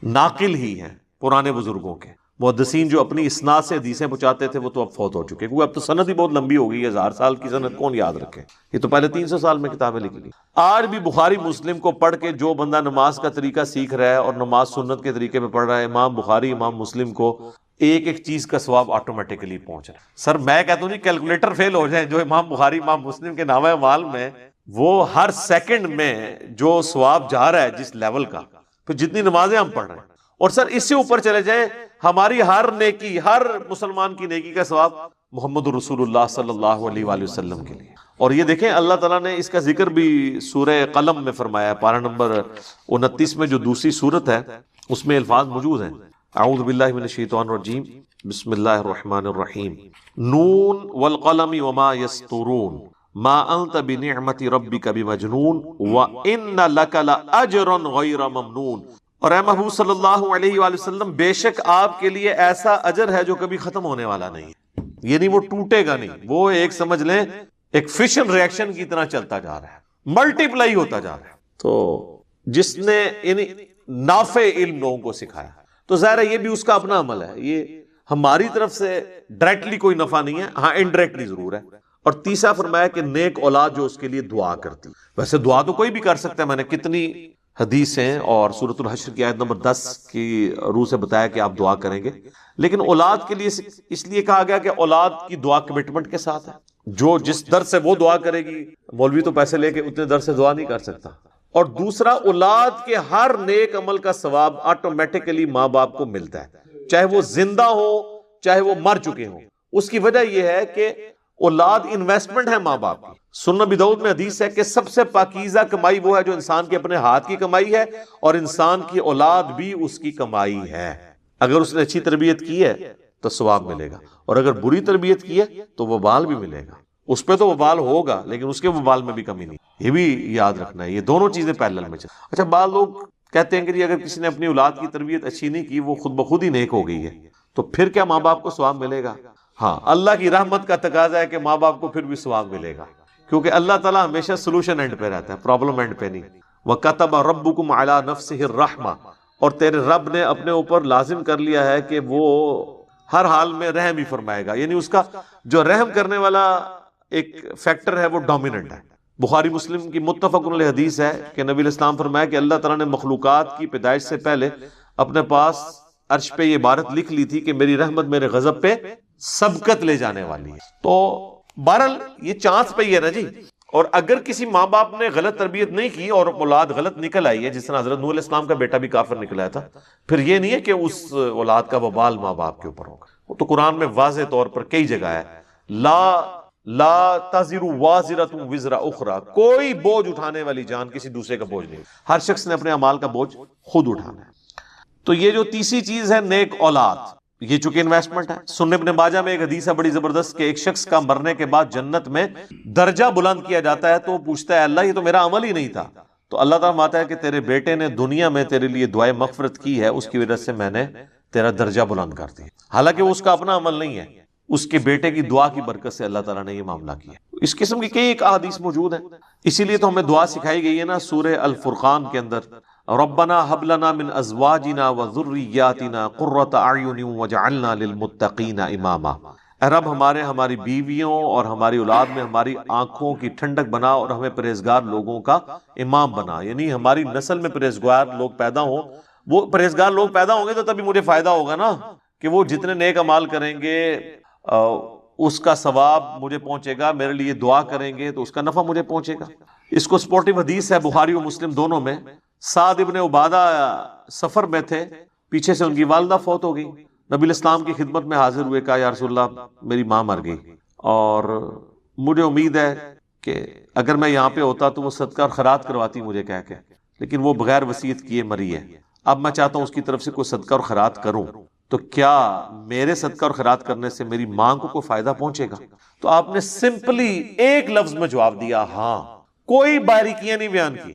ناقل ہی ہیں پرانے بزرگوں کے. محدثین جو اپنی اسناد سے حدیثیں پہنچاتے تھے وہ تو اب فوت ہو چکے، کیونکہ اب تو سند ہی بہت لمبی ہو گئی ہے. 1000 سال کی سند کون یاد رکھے؟ یہ تو پہلے 300 سال میں کتابیں لکھی گئی. آج بھی بخاری مسلم کو پڑھ کے جو بندہ نماز کا طریقہ سیکھ رہا ہے اور نماز سنت کے طریقے پہ پڑھ رہا ہے، امام بخاری امام مسلم کو ایک ایک چیز کا ثواب آٹومیٹکلی پہنچ رہا ہے. سر میں کہتا ہوں نہیں کیلکولیٹر فیل ہو جائیں جو امام بخاری امام مسلم کے نامہ اعمال میں وہ ہر سیکنڈ میں جو ثواب جا رہا ہے جس لیول کا، پھر جتنی نمازیں ہم پڑھ رہے ہیں، اور سر اس سے اوپر چلے جائیں ہماری ہر نیکی، ہر مسلمان کی نیکی کا ثواب محمد رسول اللہ صلی اللہ علیہ وآلہ وسلم کے لیے. اور یہ دیکھیں اللہ تعالیٰ نے اس کا ذکر بھی سورہ قلم میں فرمایا ہے، پارہ نمبر 29 میں جو دوسری سورت ہے اس میں الفاظ موجود ہیں. اعوذ باللہ من الشیطان الرجیم، بسم اللہ الرحمن الرحیم، نون والقلم وما یسطرون ما انت بنعمت ربک بمجنون وان لک لاجرا غیر ممنون. اور اے محبوب صلی اللہ علیہ وآلہ وسلم، بے شک آپ کے لیے ایسا اجر ہے جو کبھی ختم ہونے والا نہیں ہے، یعنی وہ ٹوٹے گا نہیں. وہ ایک سمجھ لیں ایک فشن ریاکشن کی طرح چلتا جا رہا ہے، ملٹیپلائی ہوتا جا رہا ہے. تو جس نے یعنی نافع علم لوگوں کو سکھایا تو ظاہر ہے یہ بھی اس کا اپنا عمل ہے. یہ ہماری طرف سے ڈائریکٹلی کوئی نفع نہیں ہے، ہاں انڈائریکٹلی ضرور ہے. اور تیسرا فرمایا کہ نیک اولاد جو اس کے لیے دعا کرتی. ویسے دعا تو کوئی بھی کر سکتا ہے، میں نے کتنی حدیثیں اور سورۃ الحشر کی آیت نمبر 10 کی روح سے بتایا کہ آپ دعا کریں گے، لیکن اولاد کے لیے اس لیے کہا گیا کہ اولاد کی دعا کمٹمنٹ کے ساتھ ہے. جو جس در سے وہ دعا کرے گی، مولوی تو پیسے لے کے اتنے در سے دعا نہیں کر سکتا. اور دوسرا، اولاد کے ہر نیک عمل کا ثواب آٹومیٹکلی ماں باپ کو ملتا ہے، چاہے وہ زندہ ہو چاہے وہ مر چکے ہوں. اس کی وجہ یہ ہے کہ اولاد انویسٹمنٹ ہے ماں باپ کی. سنن ابی داؤد میں حدیث ہے کہ سب سے پاکیزہ کمائی وہ ہے جو انسان کے اپنے ہاتھ کی کمائی ہے، اور انسان کی اولاد بھی اس کی کمائی ہے. اگر اس نے اچھی تربیت کی ہے تو ثواب ملے گا، اور اگر بری تربیت کی ہے تو وبال بھی ملے گا. اس پہ تو وبال ہوگا لیکن اس کے وبال میں بھی کمی نہیں. یہ بھی یاد رکھنا ہے، یہ دونوں چیزیں پیرلل میں چل. اچھا، بعض لوگ کہتے ہیں کہ اگر کسی نے اپنی اولاد کی تربیت اچھی نہیں کی، وہ خود بخود ہی نیک ہو گئی ہے، تو پھر کیا ماں باپ کو ثواب ملے گا؟ ہاں، اللہ کی رحمت کا تقاضا ہے کہ ماں باپ کو پھر بھی ثواب ملے گا، کیونکہ اللہ تعالیٰ ہمیشہ سولوشن اینڈ پہ رہتا ہے، پرابلم اینڈ پہ نہیں. وَكَتَبَ رَبُّكُمْ عَلَى نَفْسِهِ الرَّحْمَةَ، اور تیرے رب نے اپنے اوپر لازم کر لیا ہے کہ وہ ہر حال میں رحم ہی فرمائے گا. یعنی اس کا جو رحم کرنے والا ایک فیکٹر ہے وہ ڈومیننٹ ہے. بخاری مسلم کی متفق علیہ حدیث ہے کہ نبی علیہ السلام فرمایا کہ اللہ تعالیٰ نے مخلوقات کی پیدائش سے پہلے اپنے پاس عرش پہ یہ عبارت لکھ لی تھی کہ میری رحمت میرے غضب پہ سبقت لے جانے والی ہے. تو بہرحال یہ چانس پہ ہی ہے نا جی. اور اگر کسی ماں باپ نے غلط تربیت نہیں کی اور اولاد غلط نکل آئی ہے، جس طرح حضرت نوح علیہ السلام کا بیٹا بھی کافر نکلا تھا، پھر یہ نہیں ہے کہ اس اولاد کا وبال ماں باپ کے اوپر ہوگا. وہ تو قرآن میں واضح طور پر کئی جگہ ہے، لا تزر وازرۃ وزر اخرى، کوئی بوجھ اٹھانے والی جان کسی دوسرے کا بوجھ نہیں، ہر شخص نے اپنے اعمال کا بوجھ خود اٹھانا ہے. تو یہ جو تیسری چیز ہے نیک اولاد، یہ چونکہ انویسٹمنٹ ہے. سنن ابن ماجہ میں ایک حدیث ہے بڑی زبردست کہ ایک شخص کا مرنے کے بعد جنت میں درجہ بلند کیا جاتا ہے، تو وہ پوچھتا ہے اللہ یہ تو میرا عمل ہی نہیں تھا. تو اللہ تعالیٰ فرماتا ہے کہ تیرے بیٹے نے دنیا میں تیرے لیے دعائے مغفرت کی ہے، اس کی وجہ سے میں نے تیرا درجہ بلند کر دیا. حالانکہ وہ اس کا اپنا عمل نہیں ہے، اس کے بیٹے کی دعا کی برکت سے اللہ تعالیٰ نے یہ معاملہ کیا. اس قسم کی کئی ایک احادیث موجود ہیں. اسی لیے تو ہمیں دعا سکھائی گئی ہے نا سورہ الفرقان کے اندر، ربنا هب لنا من ازواجنا وذرياتنا قرۃ اعین واجعلنا للمتقین اماما. اے رب ہماری بیویوں اور ہماری اولاد میں ہماری آنکھوں کی ٹھنڈک بنا اور ہمیں پرہیزگار لوگوں کا امام بنا. یعنی ہماری نسل میں پرہیزگار لوگ پیدا ہوں. وہ پرہیزگار لوگ پیدا ہوں گے تو تبھی مجھے فائدہ ہوگا نا، کہ وہ جتنے نیک اعمال کریں گے اس کا ثواب مجھے پہنچے گا، میرے لیے دعا کریں گے تو اس کا نفع مجھے پہنچے گا. اس کو سپورٹیو حدیث ہے بخاری و مسلم دونوں میں. سعد ابن عبادہ سفر میں تھے، پیچھے سے ان کی والدہ فوت ہو گئی. نبی الاسلام کی خدمت میں حاضر ہوئے، کہا یا رسول اللہ میری ماں مر گئی اور مجھے امید ہے کہ اگر میں یہاں پہ ہوتا تو وہ صدقہ اور خیرات کرواتی مجھے کہہ کے، لیکن وہ بغیر وصیت کیے مری ہے. اب میں چاہتا ہوں اس کی طرف سے کوئی صدقہ اور خیرات کروں، تو کیا میرے صدقہ اور خیرات کرنے سے میری ماں کو کوئی فائدہ پہنچے گا؟ تو آپ نے سمپلی ایک لفظ میں جواب دیا ہاں. کوئی باریکیاں نہیں بیان کی.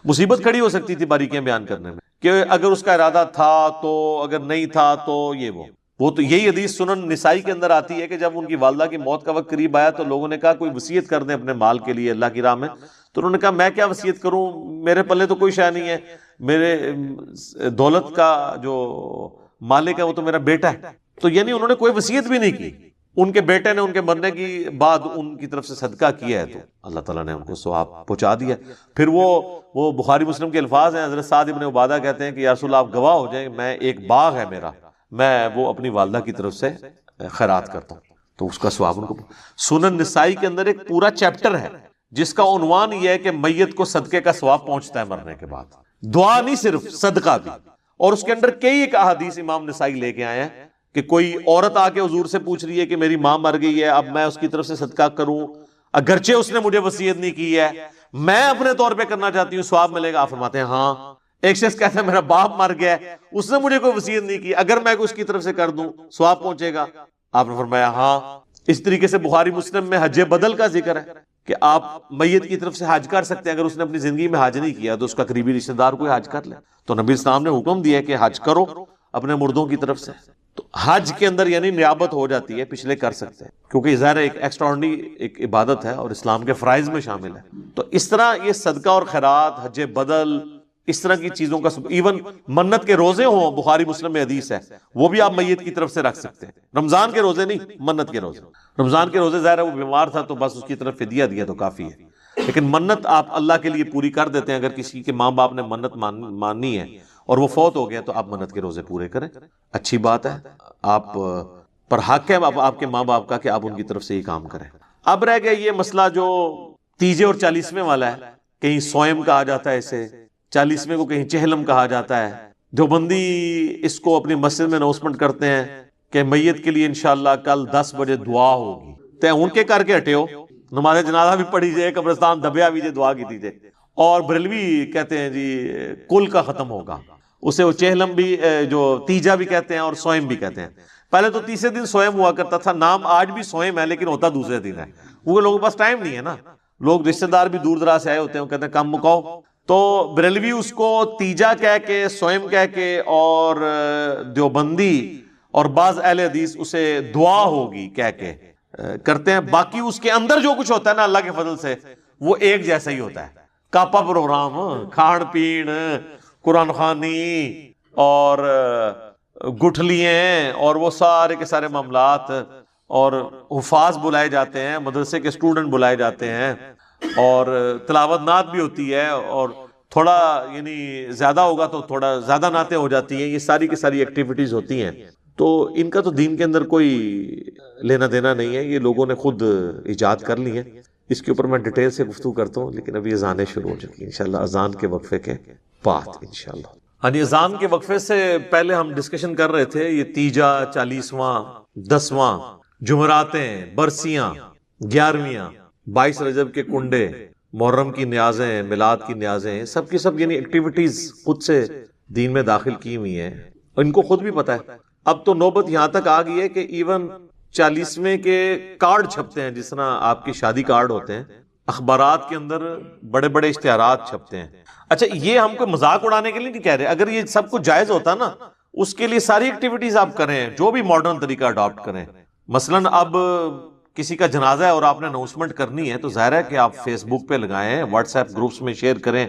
مصیبت کھڑی ہو سکتی تھی باریکیاں بیان کرنے میں، کہ اگر اس کا ارادہ تھا تو، اگر نہیں تھا تو یہ وہ تو یہی حدیث سنن نسائی کے اندر آتی ہے کہ جب ان کی والدہ کی موت کا وقت قریب آیا تو لوگوں نے کہا کوئی وصیت کر دیں اپنے مال کے لیے اللہ کی راہ میں. تو انہوں نے کہا میں کیا وصیت کروں، میرے پلے تو کوئی شے نہیں ہے، میرے دولت کا جو مالک ہے وہ تو میرا بیٹا ہے. تو یعنی انہوں نے کوئی وصیت بھی نہیں کی. ان کے بیٹے نے ان کے مرنے کی بعد ان کی طرف سے صدقہ کیا ہے تو اللہ تعالیٰ نے ان کو ثواب پہنچا دیا. پھر وہ بخاری مسلم کے الفاظ ہیں. حضرت سعد ابن عبادہ کہتے ہیں کہ یا رسول اللہ آپ گواہ ہو جائیں، میں ایک باغ ہے میرا، میں وہ اپنی والدہ کی طرف سے خیرات کرتا ہوں تو اس کا ثواب ان کو. سنن نسائی کے اندر ایک پورا چیپٹر ہے جس کا عنوان یہ ہے کہ میت کو صدقے کا ثواب پہنچتا ہے مرنے کے بعد، دعا نہیں صرف صدقہ بھی. اور اس کے اندر کئی ایک احادیث امام نسائی لے کے آئے ہیں کہ کوئی عورت آ کے حضور سے پوچھ رہی ہے کہ میری ماں مر گئی ہے، اب میں اس کی طرف سے صدقہ کروں اگرچہ اس نے مجھے وصیت نہیں کی ہے، میں اپنے طور پہ کرنا چاہتی ہوں، ثواب ملے گا؟ آپ فرماتے ہیں ہاں. ایک شخص کہتا ہے میرا باپ مر گیا ہے، اس نے مجھے کوئی وصیت نہیں کی، اگر میں اس کی طرف سے کر دوں ثواب پہنچے گا؟ آپ نے فرمایا ہاں. اس طریقے سے بخاری مسلم میں حج بدل کا ذکر ہے کہ آپ میت کی طرف سے حج کر سکتے ہیں. اگر اس نے اپنی زندگی میں حج نہیں کیا تو اس کا قریبی رشتہ دار کوئی حج کر لے. تو نبی اسلام نے حکم دیا کہ حج کرو اپنے مردوں کی طرف سے. تو حج کے اندر یعنی نیابت ہو جاتی ہے، پچھلے کر سکتے ہیں کیونکہ ظاہر ایک ایکسٹراڈنری ایک عبادت ہے اور اسلام کے فرائض میں شامل ہے. تو اس طرح یہ صدقہ اور خیرات، حج بدل، اس طرح کی چیزوں کا، ایون منت کے روزے ہوں، بخاری مسلم میں حدیث ہے، وہ بھی آپ میت کی طرف سے رکھ سکتے ہیں. رمضان کے روزے نہیں، منت کے روزے. رمضان کے روزے ظاہر ہے وہ بیمار تھا تو بس اس کی طرف فدیہ دیا تو کافی ہے، لیکن منت آپ اللہ کے لیے پوری کر دیتے ہیں. اگر کسی کے ماں باپ نے منت ماننی ہے اور وہ فوت ہو گیا تو آپ منت کے روزے پورے کریں، اچھی بات ہے. آپ پر حق ہے آپ کے ماں باپ کا کہ آپ ان کی طرف سے یہ کام کریں. اب رہ گیا یہ مسئلہ جو تیجے اور 40ویں والا ہے، کہیں سوئم کہا جاتا ہے اسے، 40ویں کو کہیں چہلم کہا جاتا ہے۔ دیوبندی اس کو اپنی مسجد میں اناؤنسمنٹ کرتے ہیں کہ میت کے لیے انشاءاللہ کل 10 بجے دعا ہوگی، تے ان کے کر کے ہٹے ہو، نماز جنازہ بھی پڑھی جائے، قبرستان دبیا بھی جائے، دعا کی دیجیے۔ اور بریلوی کہتے ہیں جی کل کا ختم ہوگا، اسے وہ چہلم بھی جو تیجا بھی کہتے ہیں اور سوئم بھی کہتے ہیں۔ پہلے تو تیسرے دن سوئم ہوا کرتا تھا، نام آج بھی سوئم ہے لیکن ہوتا دوسرے دن ہے، وہ لوگوں کے پاس ٹائم نہیں ہے نا، لوگ رشتہ دار بھی دور دراز سے آئے ہوتے ہیں، وہ کہتے ہیں کم مکاؤ، تو بریلوی اس کو تیجا کہہ کے، سوئم کہہ کے، اور دیوبندی اور بعض اہل حدیث اسے دعا ہوگی کہہ کے کرتے ہیں۔ باقی اس کے اندر جو کچھ ہوتا ہے نا اللہ کے فضل سے وہ ایک جیسا ہی ہوتا ہے، کاپا پروگرام، کھان پین، قرآن خوانی اور گٹھلیاں اور وہ سارے کے سارے معاملات، اور حفاظ بلائے جاتے ہیں، مدرسے کے اسٹوڈنٹ بلائے جاتے ہیں، اور تلاوت نعت بھی ہوتی ہے، اور تھوڑا یعنی زیادہ ہوگا تو تھوڑا زیادہ نعتیں ہو جاتی ہیں، یہ ساری کی ساری ایکٹیویٹیز ہوتی ہیں۔ تو ان کا تو دین کے اندر کوئی لینا دینا نہیں ہے، یہ لوگوں نے خود ایجاد کر لی ہے۔ اس کے اوپر میں ڈیٹیل سے گفتگو کرتا ہوں، لیکن ابھی اذانیں شروع ہو چکی ہیں، انشاءاللہ اذان کے وقفے کے بعد انشاءاللہ۔ ہاں جی، اذان کے وقفے سے پہلے ہم ڈسکشن کر رہے تھے یہ تیجا، 40واں، 10واں، جمعراتیں، برسیاں، 11ویاں، 22 رجب کے کنڈے، محرم کی نیازیں، میلاد کی نیازیں، سب کی سب یعنی ایکٹیویٹیز خود سے دین میں داخل کی ہوئی ہیں، ان کو خود بھی پتہ ہے۔ اب تو نوبت یہاں تک آ گئی ہے کہ ایون 40ویں کے کارڈ چھپتے ہیں، جس طرح آپ کی شادی کارڈ ہوتے ہیں، اخبارات کے اندر بڑے بڑے اشتہارات چھپتے ہیں۔ اچھا، یہ ہم کو مذاق اڑانے کے لیے نہیں کہہ رہے، اگر یہ سب کچھ جائز ہوتا نا، اس کے لیے ساری ایکٹیویٹیز آپ کریں، جو بھی ماڈرن طریقہ اڈاپٹ کریں۔ مثلاً اب کسی کا جنازہ ہے اور آپ نے اناؤنسمنٹ کرنی ہے تو ظاہر ہے کہ آپ فیس بک پہ لگائیں، واٹس ایپ گروپس میں شیئر کریں،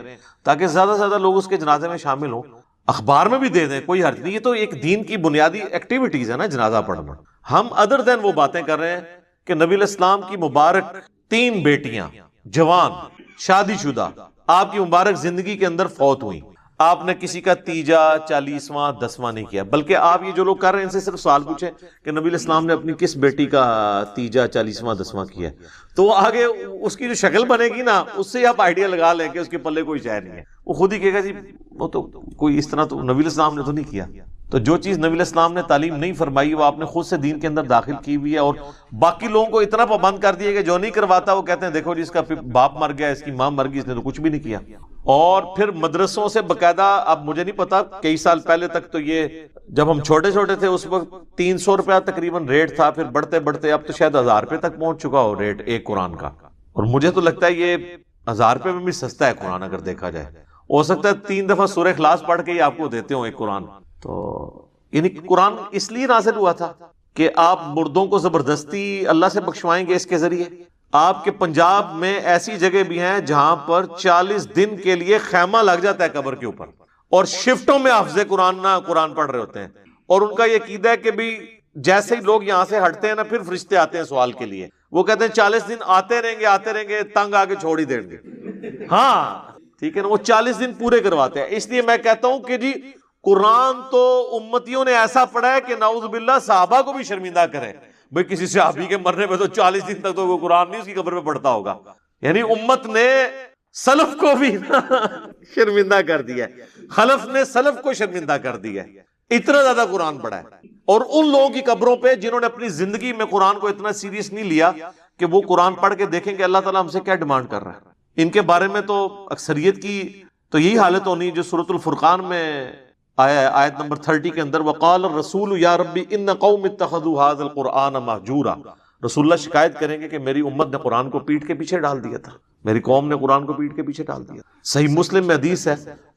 تاکہ زیادہ سے زیادہ لوگ اس کے جنازے میں شامل ہوں، اخبار میں بھی دے دیں، کوئی حرج نہیں۔ یہ تو ایک دین کی بنیادی ایکٹیویٹیز ہے نا جنازہ پڑھنا۔ ہم ادر دین وہ باتیں کر رہے ہیں کہ نبی علیہ السلام کی مبارک 3 بیٹیاں جوان شادی شدہ آپ کی مبارک زندگی کے اندر فوت ہوئیں، آپ نے کسی کا تیجا، 40واں، 10واں نہیں کیا، بلکہ آپ یہ جو لوگ کر رہے ہیں ان سے صرف سوال پوچھیں کہ نبی علیہ السلام نے اپنی کس بیٹی کا تیجا، 40واں، 10واں کیا، تو آگے اس کی جو شکل بنے گی نا، اس سے آپ آئیڈیا لگا لیں کہ اس کے پلے کوئی شے نہیں ہے، وہ خود ہی کہے گا جی وہ تو کوئی اس طرح تو نبی علیہ السلام نے تو نہیں کیا۔ تو جو چیز نبی علیہ السلام نے تعلیم نہیں فرمائی وہ آپ نے خود سے دین کے اندر داخل کی ہوئی ہے، اور باقی لوگوں کو اتنا پابند کر دیا کہ جو نہیں کرواتا وہ کہتے ہیں دیکھو جی اس کا باپ مر گیا، اس کی ماں مر گئی، اس نے تو کچھ بھی نہیں کیا۔ اور پھر مدرسوں سے باقاعدہ، اب مجھے نہیں پتا، کئی سال پہلے تک تو یہ جب ہم چھوٹے چھوٹے تھے اس وقت 300 روپیہ تقریباً ریٹ تھا، پھر بڑھتے بڑھتے اب تو شاید 1000 روپے تک پہنچ چکا ہو ریٹ ایک قرآن کا، اور مجھے تو لگتا ہے یہ 1000 روپے میں بھی سستا ہے قرآن اگر دیکھا جائے۔ ہو سکتا ہے 3 دفعہ سورہ اخلاص پڑھ کے ہی آپ کو دیتے ہوں ایک قرآن۔ تو یعنی قرآن اس لیے نازل ہوا تھا کہ آپ مردوں کو زبردستی اللہ سے بخشوائیں گے اس کے ذریعے۔ آپ کے پنجاب میں ایسی جگہ بھی ہیں جہاں پر 40 دن کے لیے خیمہ لگ جاتا ہے قبر کے اوپر، اور شفٹوں میں حافظ قرآن پڑھ رہے ہوتے ہیں، اور ان کا یہ عقیدہ ہے کہ بھی جیسے ہی لوگ یہاں سے ہٹتے ہیں نا، پھر فرشتے آتے ہیں سوال کے لیے، وہ کہتے ہیں 40 دن آتے رہیں گے، تنگ آ کے چھوڑ ہی دیں گے۔ ہاں ٹھیک ہے نا، وہ 40 دن پورے کرواتے ہیں۔ اس لیے میں کہتا ہوں کہ جی قرآن تو امتیوں نے ایسا پڑھا ہے کہ نعوذ باللہ صحابہ کو بھی شرمندہ کرے۔ بھئی کسی صحابی کے مرنے پہ تو 40 دن تک تو وہ قرآن نہیں اس کی قبر پہ پڑھتا ہوگا، یعنی امت نے سلف کو بھی شرمندہ کر دیا ہے، خلف نے سلف کو شرمندہ کر دیا ہے، اتنا زیادہ قرآن پڑھا ہے۔ اور ان لوگوں کی قبروں پہ جنہوں نے اپنی زندگی میں قرآن کو اتنا سیریس نہیں لیا کہ وہ قرآن پڑھ کے دیکھیں کہ اللہ تعالیٰ ہم سے کیا ڈیمانڈ کر رہا ہے، ان کے بارے میں تو اکثریت کی تو یہی حالت ہونی جو سورۃ الفرقان میں آیا ہے، آیت نمبر 30 کے اندر، وقال الرسول یا ربی ان قوم اتخذوا هذا القرآن مہجورا۔ رسول اللہ شکایت کریں گے کہ میری امت نے قرآن کو پیٹ کے پیچھے ڈال دیا تھا، میری قوم نے قرآن کو پیٹ کے پیچھے ڈال دیا۔ صحیح مسلم میں حدیث ہے،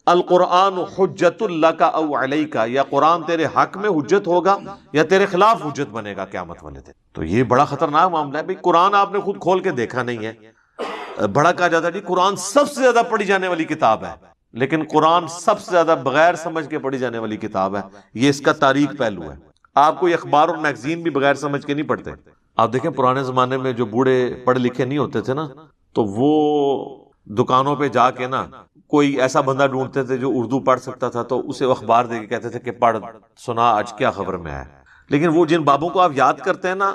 القرآن حجت لک او علیک، یا قرآن تیرے حق میں حجت ہوگا یا تیرے خلاف حجت بنے گا قیامت والے دن۔ تو یہ بڑا خطرناک معاملہ ہے۔ بھئی قرآن آپ نے خود کھول کے دیکھا نہیں ہے، بڑا کہا جاتا ہے جی قرآن سب سے زیادہ پڑھی جانے والی کتاب ہے، لیکن قرآن سب سے زیادہ بغیر سمجھ کے پڑھی جانے والی کتاب ہے۔ یہ اس کا تاریخ پہلو ہے۔ آپ کوئی اخبار اور میگزین بھی بغیر سمجھ کے نہیں پڑھتے۔ آپ دیکھیں پرانے زمانے میں جو بوڑھے پڑھے لکھے نہیں ہوتے تھے نا، تو وہ دکانوں پہ جا کے نا کوئی ایسا بندہ ڈھونڈتے تھے جو اردو پڑھ سکتا تھا، تو اسے اخبار دے کے کہتے تھے کہ پڑھ سنا آج کیا خبر میں آیا۔ لیکن وہ جن بابوں کو آپ یاد کرتے ہیں نا،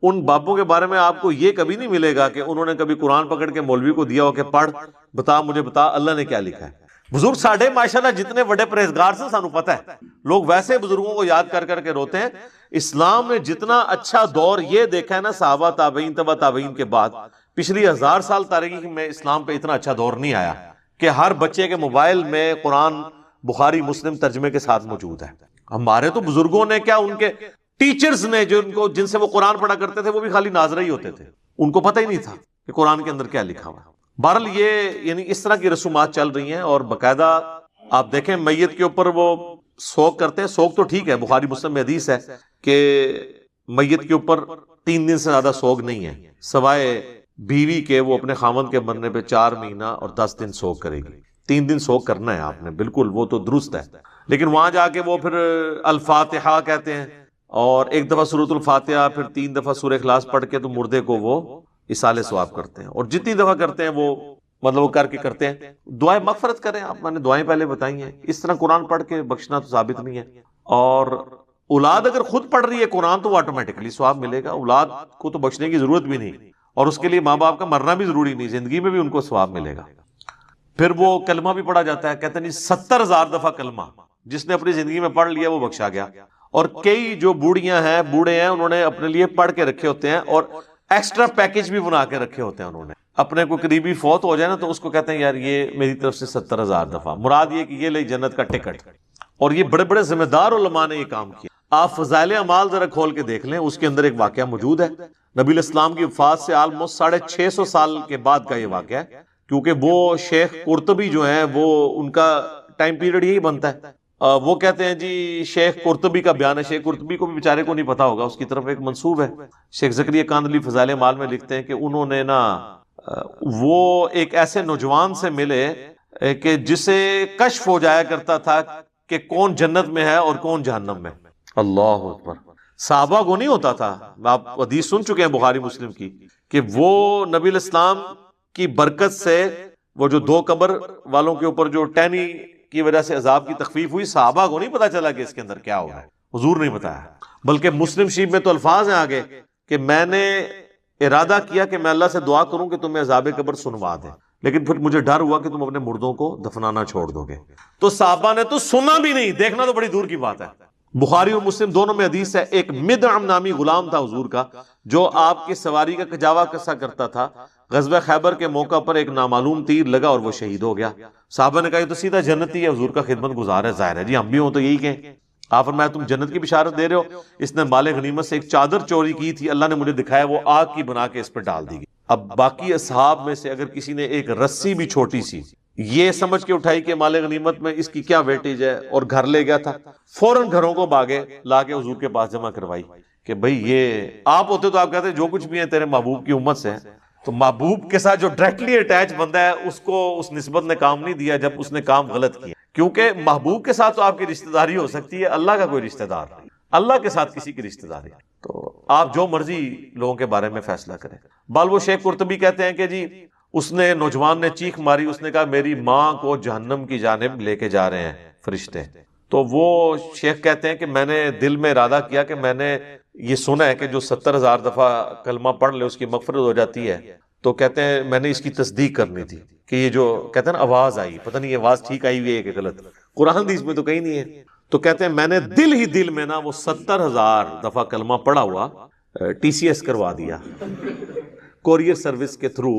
ان باپوں کے بارے میں آپ کو یہ کبھی نہیں ملے گا کہ انہوں نے کبھی قرآن پکڑ کے مولوی کو دیا ہو کہ پڑھ بتا مجھے بتا اللہ نے کیا لکھا ہے۔ بزرگ ساڈے ماشاءاللہ جتنے بڑے پرہیزگار سے سانو پتہ ہے، لوگ ویسے بزرگوں کو یاد کر کر کے روتے ہیں۔ اسلام نے جتنا اچھا دور یہ دیکھا ہے نا صحابہ تابعین تبع تابعین کے بعد، پچھلی 1000 سال تاریخ میں اسلام پہ اتنا اچھا دور نہیں آیا کہ ہر بچے کے موبائل میں قرآن بخاری مسلم ترجمے کے ساتھ موجود ہے۔ ہمارے تو بزرگوں نے کیا، ان کے ٹیچرز نے جن سے وہ قرآن پڑھا کرتے تھے وہ بھی خالی ناظرہ ہی ہوتے تھے، ان کو پتہ ہی نہیں تھا کہ قرآن کے اندر کیا لکھا ہوا ہے۔ بہرحال یہ یعنی اس طرح کی رسومات چل رہی ہیں، اور باقاعدہ آپ دیکھیں میت کے اوپر وہ سوگ کرتے ہیں۔ سوگ تو ٹھیک ہے، بخاری مسلم میں حدیث ہے کہ میت کے اوپر 3 دن سے زیادہ سوگ نہیں ہے، سوائے بیوی کے وہ اپنے خاوند کے مرنے پہ 4 مہینہ اور 10 دن سوگ کرے گی۔ 3 دن سوگ کرنا ہے آپ نے، بالکل وہ تو درست ہے، لیکن وہاں جا کے وہ پھر الفاتحہ کہتے ہیں اور ایک دفعہ سورۃ الفاتحہ، پھر 3 دفعہ سورہ اخلاص پڑھ کے تو مردے کو وہ اصالہ ثواب کرتے ہیں، اور جتنی دفعہ کرتے ہیں وہ مطلب وہ کر کے کرتے ہیں۔ دعائیں مغفرت کریں آپ، میں نے دعائیں پہلے بتائی ہیں، اس طرح قرآن پڑھ کے بخشنا تو ثابت نہیں ہے۔ اور اولاد اگر خود پڑھ رہی ہے قرآن تو وہ آٹومیٹکلی ثواب ملے گا، اولاد کو تو بخشنے کی ضرورت بھی نہیں، اور اس کے لیے ماں باپ کا مرنا بھی ضروری نہیں، زندگی میں بھی ان کو ثواب ملے گا۔ پھر وہ کلمہ بھی پڑھا جاتا ہے، کہتے ہیں 70,000 دفعہ کلمہ جس نے اپنی زندگی میں پڑھ لیا وہ بخشا گیا۔ اور کئی جو بوڑھیاں ہیں بوڑھے ہیں انہوں نے اپنے لیے پڑھ کے رکھے ہوتے ہیں، اور ایکسٹرا پیکج بھی بنا کے رکھے ہوتے ہیں انہوں نے۔ اپنے کوئی قریبی فوت ہو جائے نا تو اس کو کہتے ہیں یار یہ میری طرف سے 70,000 دفعہ، مراد یہ کہ یہ لے جنت کا ٹکٹ۔ اور یہ بڑے بڑے ذمہ دار علماء نے یہ کام کیا۔ آپ فضائل اعمال ذرا کھول کے دیکھ لیں، اس کے اندر ایک واقعہ موجود ہے، نبی علیہ السلام کی وفات سے آلموسٹ 650 سال کے بعد کا یہ واقعہ ہے، کیونکہ وہ شیخ قرطبی جو ہیں وہ ان کا ٹائم پیریڈ یہی بنتا ہے۔ وہ کہتے ہیں جی شیخ قرطبی کا بیان ہے، شیخ قرطبی کو بھی بیچارے کو نہیں پتا ہوگا، اس کی طرف ایک منسوب ہے۔ شیخ زکریا کاندھلی فضائل اعمال میں لکھتے ہیں کہ انہوں نے نا وہ ایک ایسے نوجوان سے ملے کہ جسے کشف ہو جایا کرتا تھا کہ کون جنت میں ہے اور کون جہنم میں۔ اللہ اکبر، صحابہ کو نہیں ہوتا تھا۔ آپ حدیث سن چکے ہیں بخاری مسلم کی کہ وہ نبی علیہ السلام کی برکت سے وہ جو 2 قبر والوں کے اوپر جو ٹہنی کی وجہ سے عذاب کی تخفیف ہوئی، صحابہ کو نہیں پتا چلا کہ اس کے اندر کیا ہو رہا ہے، حضور نہیں بتایا۔ بلکہ مسلم شریف میں تو الفاظ ہیں آگے کہ میں نے ارادہ کیا کہ میں اللہ سے دعا کروں کہ تمہیں عذاب قبر سنوا دے، لیکن پھر مجھے ڈر ہوا کہ تم اپنے مردوں کو دفنانا چھوڑ دو گے۔ تو صحابہ نے تو سنا بھی نہیں، دیکھنا تو بڑی دور کی بات ہے۔ بخاری اور مسلم دونوں میں حدیث ہے، ایک مدعم نامی غلام تھا حضور کا جو آپ کی سواری کا کجاوا کسا کرتا تھا۔ غزوہ خیبر کے موقع پر ایک نامعلوم تیر لگا اور وہ شہید ہو گیا۔ صحابہ نے کہا یہ تو سیدھا جنتی ہے، حضور کا خدمت گزار ہے، ظاہر ہے جی ہم بھی ہوں تو یہی کہیں۔ آپ فرمایا تم جنت کی بشارت دے رہے ہو؟ اس نے مال غنیمت سے ایک چادر چوری کی تھی، اللہ نے مجھے دکھایا، وہ آگ کی بنا کے اس پر ڈال دی گئی۔ اب باقی اصحاب میں سے اگر کسی نے ایک رسی بھی چھوٹی سی یہ سمجھ کے اٹھائی کہ مال غنیمت میں اس کی کیا ویٹیج ہے اور گھر لے گیا تھا، فوراً گھروں کو باغے لا کے حضور کے پاس جمع کروائی کہ بھئی یہ آپ ہوتے تو آپ کہتے جو کچھ بھی ہیں تیرے محبوب کی امت سے ہیں۔ تو محبوب کے ساتھ جو ڈائریکٹلی اٹیچ بندہ ہے اس کو اس نسبت نے کام نہیں دیا جب اس نے کام غلط کیا، کیونکہ محبوب کے ساتھ تو آپ کی رشتہ داری ہو سکتی ہے، اللہ کا کوئی رشتہ دار نہیں، اللہ کے ساتھ کسی کی رشتہ داری، تو آپ جو مرضی لوگوں کے بارے میں فیصلہ کریں۔ بال وہ شیخ قرطبی کہتے ہیں کہ جی اس نے نوجوان نے چیخ ماری، اس نے کہا میری ماں کو جہنم کی جانب لے کے جا رہے ہیں فرشتے۔ تو وہ شیخ کہتے ہیں کہ میں نے دل میں ارادہ کیا کہ میں نے یہ سنا ہے کہ جو 70,000 دفعہ کلمہ پڑھ لے اس کی مغفرت ہو جاتی ہے، تو کہتے ہیں میں نے اس کی تصدیق کرنی تھی کہ یہ جو کہتے ہیں نا آواز آئی، پتہ نہیں یہ آواز ٹھیک آئی ہوئی ہے کہ غلط، قرآن حدیث میں تو کہیں نہیں ہے۔ تو کہتے ہیں میں نے دل ہی دل میں نا وہ 70,000 دفعہ کلمہ پڑھا ہوا TCS کروا دیا کوریئر سروس کے تھرو،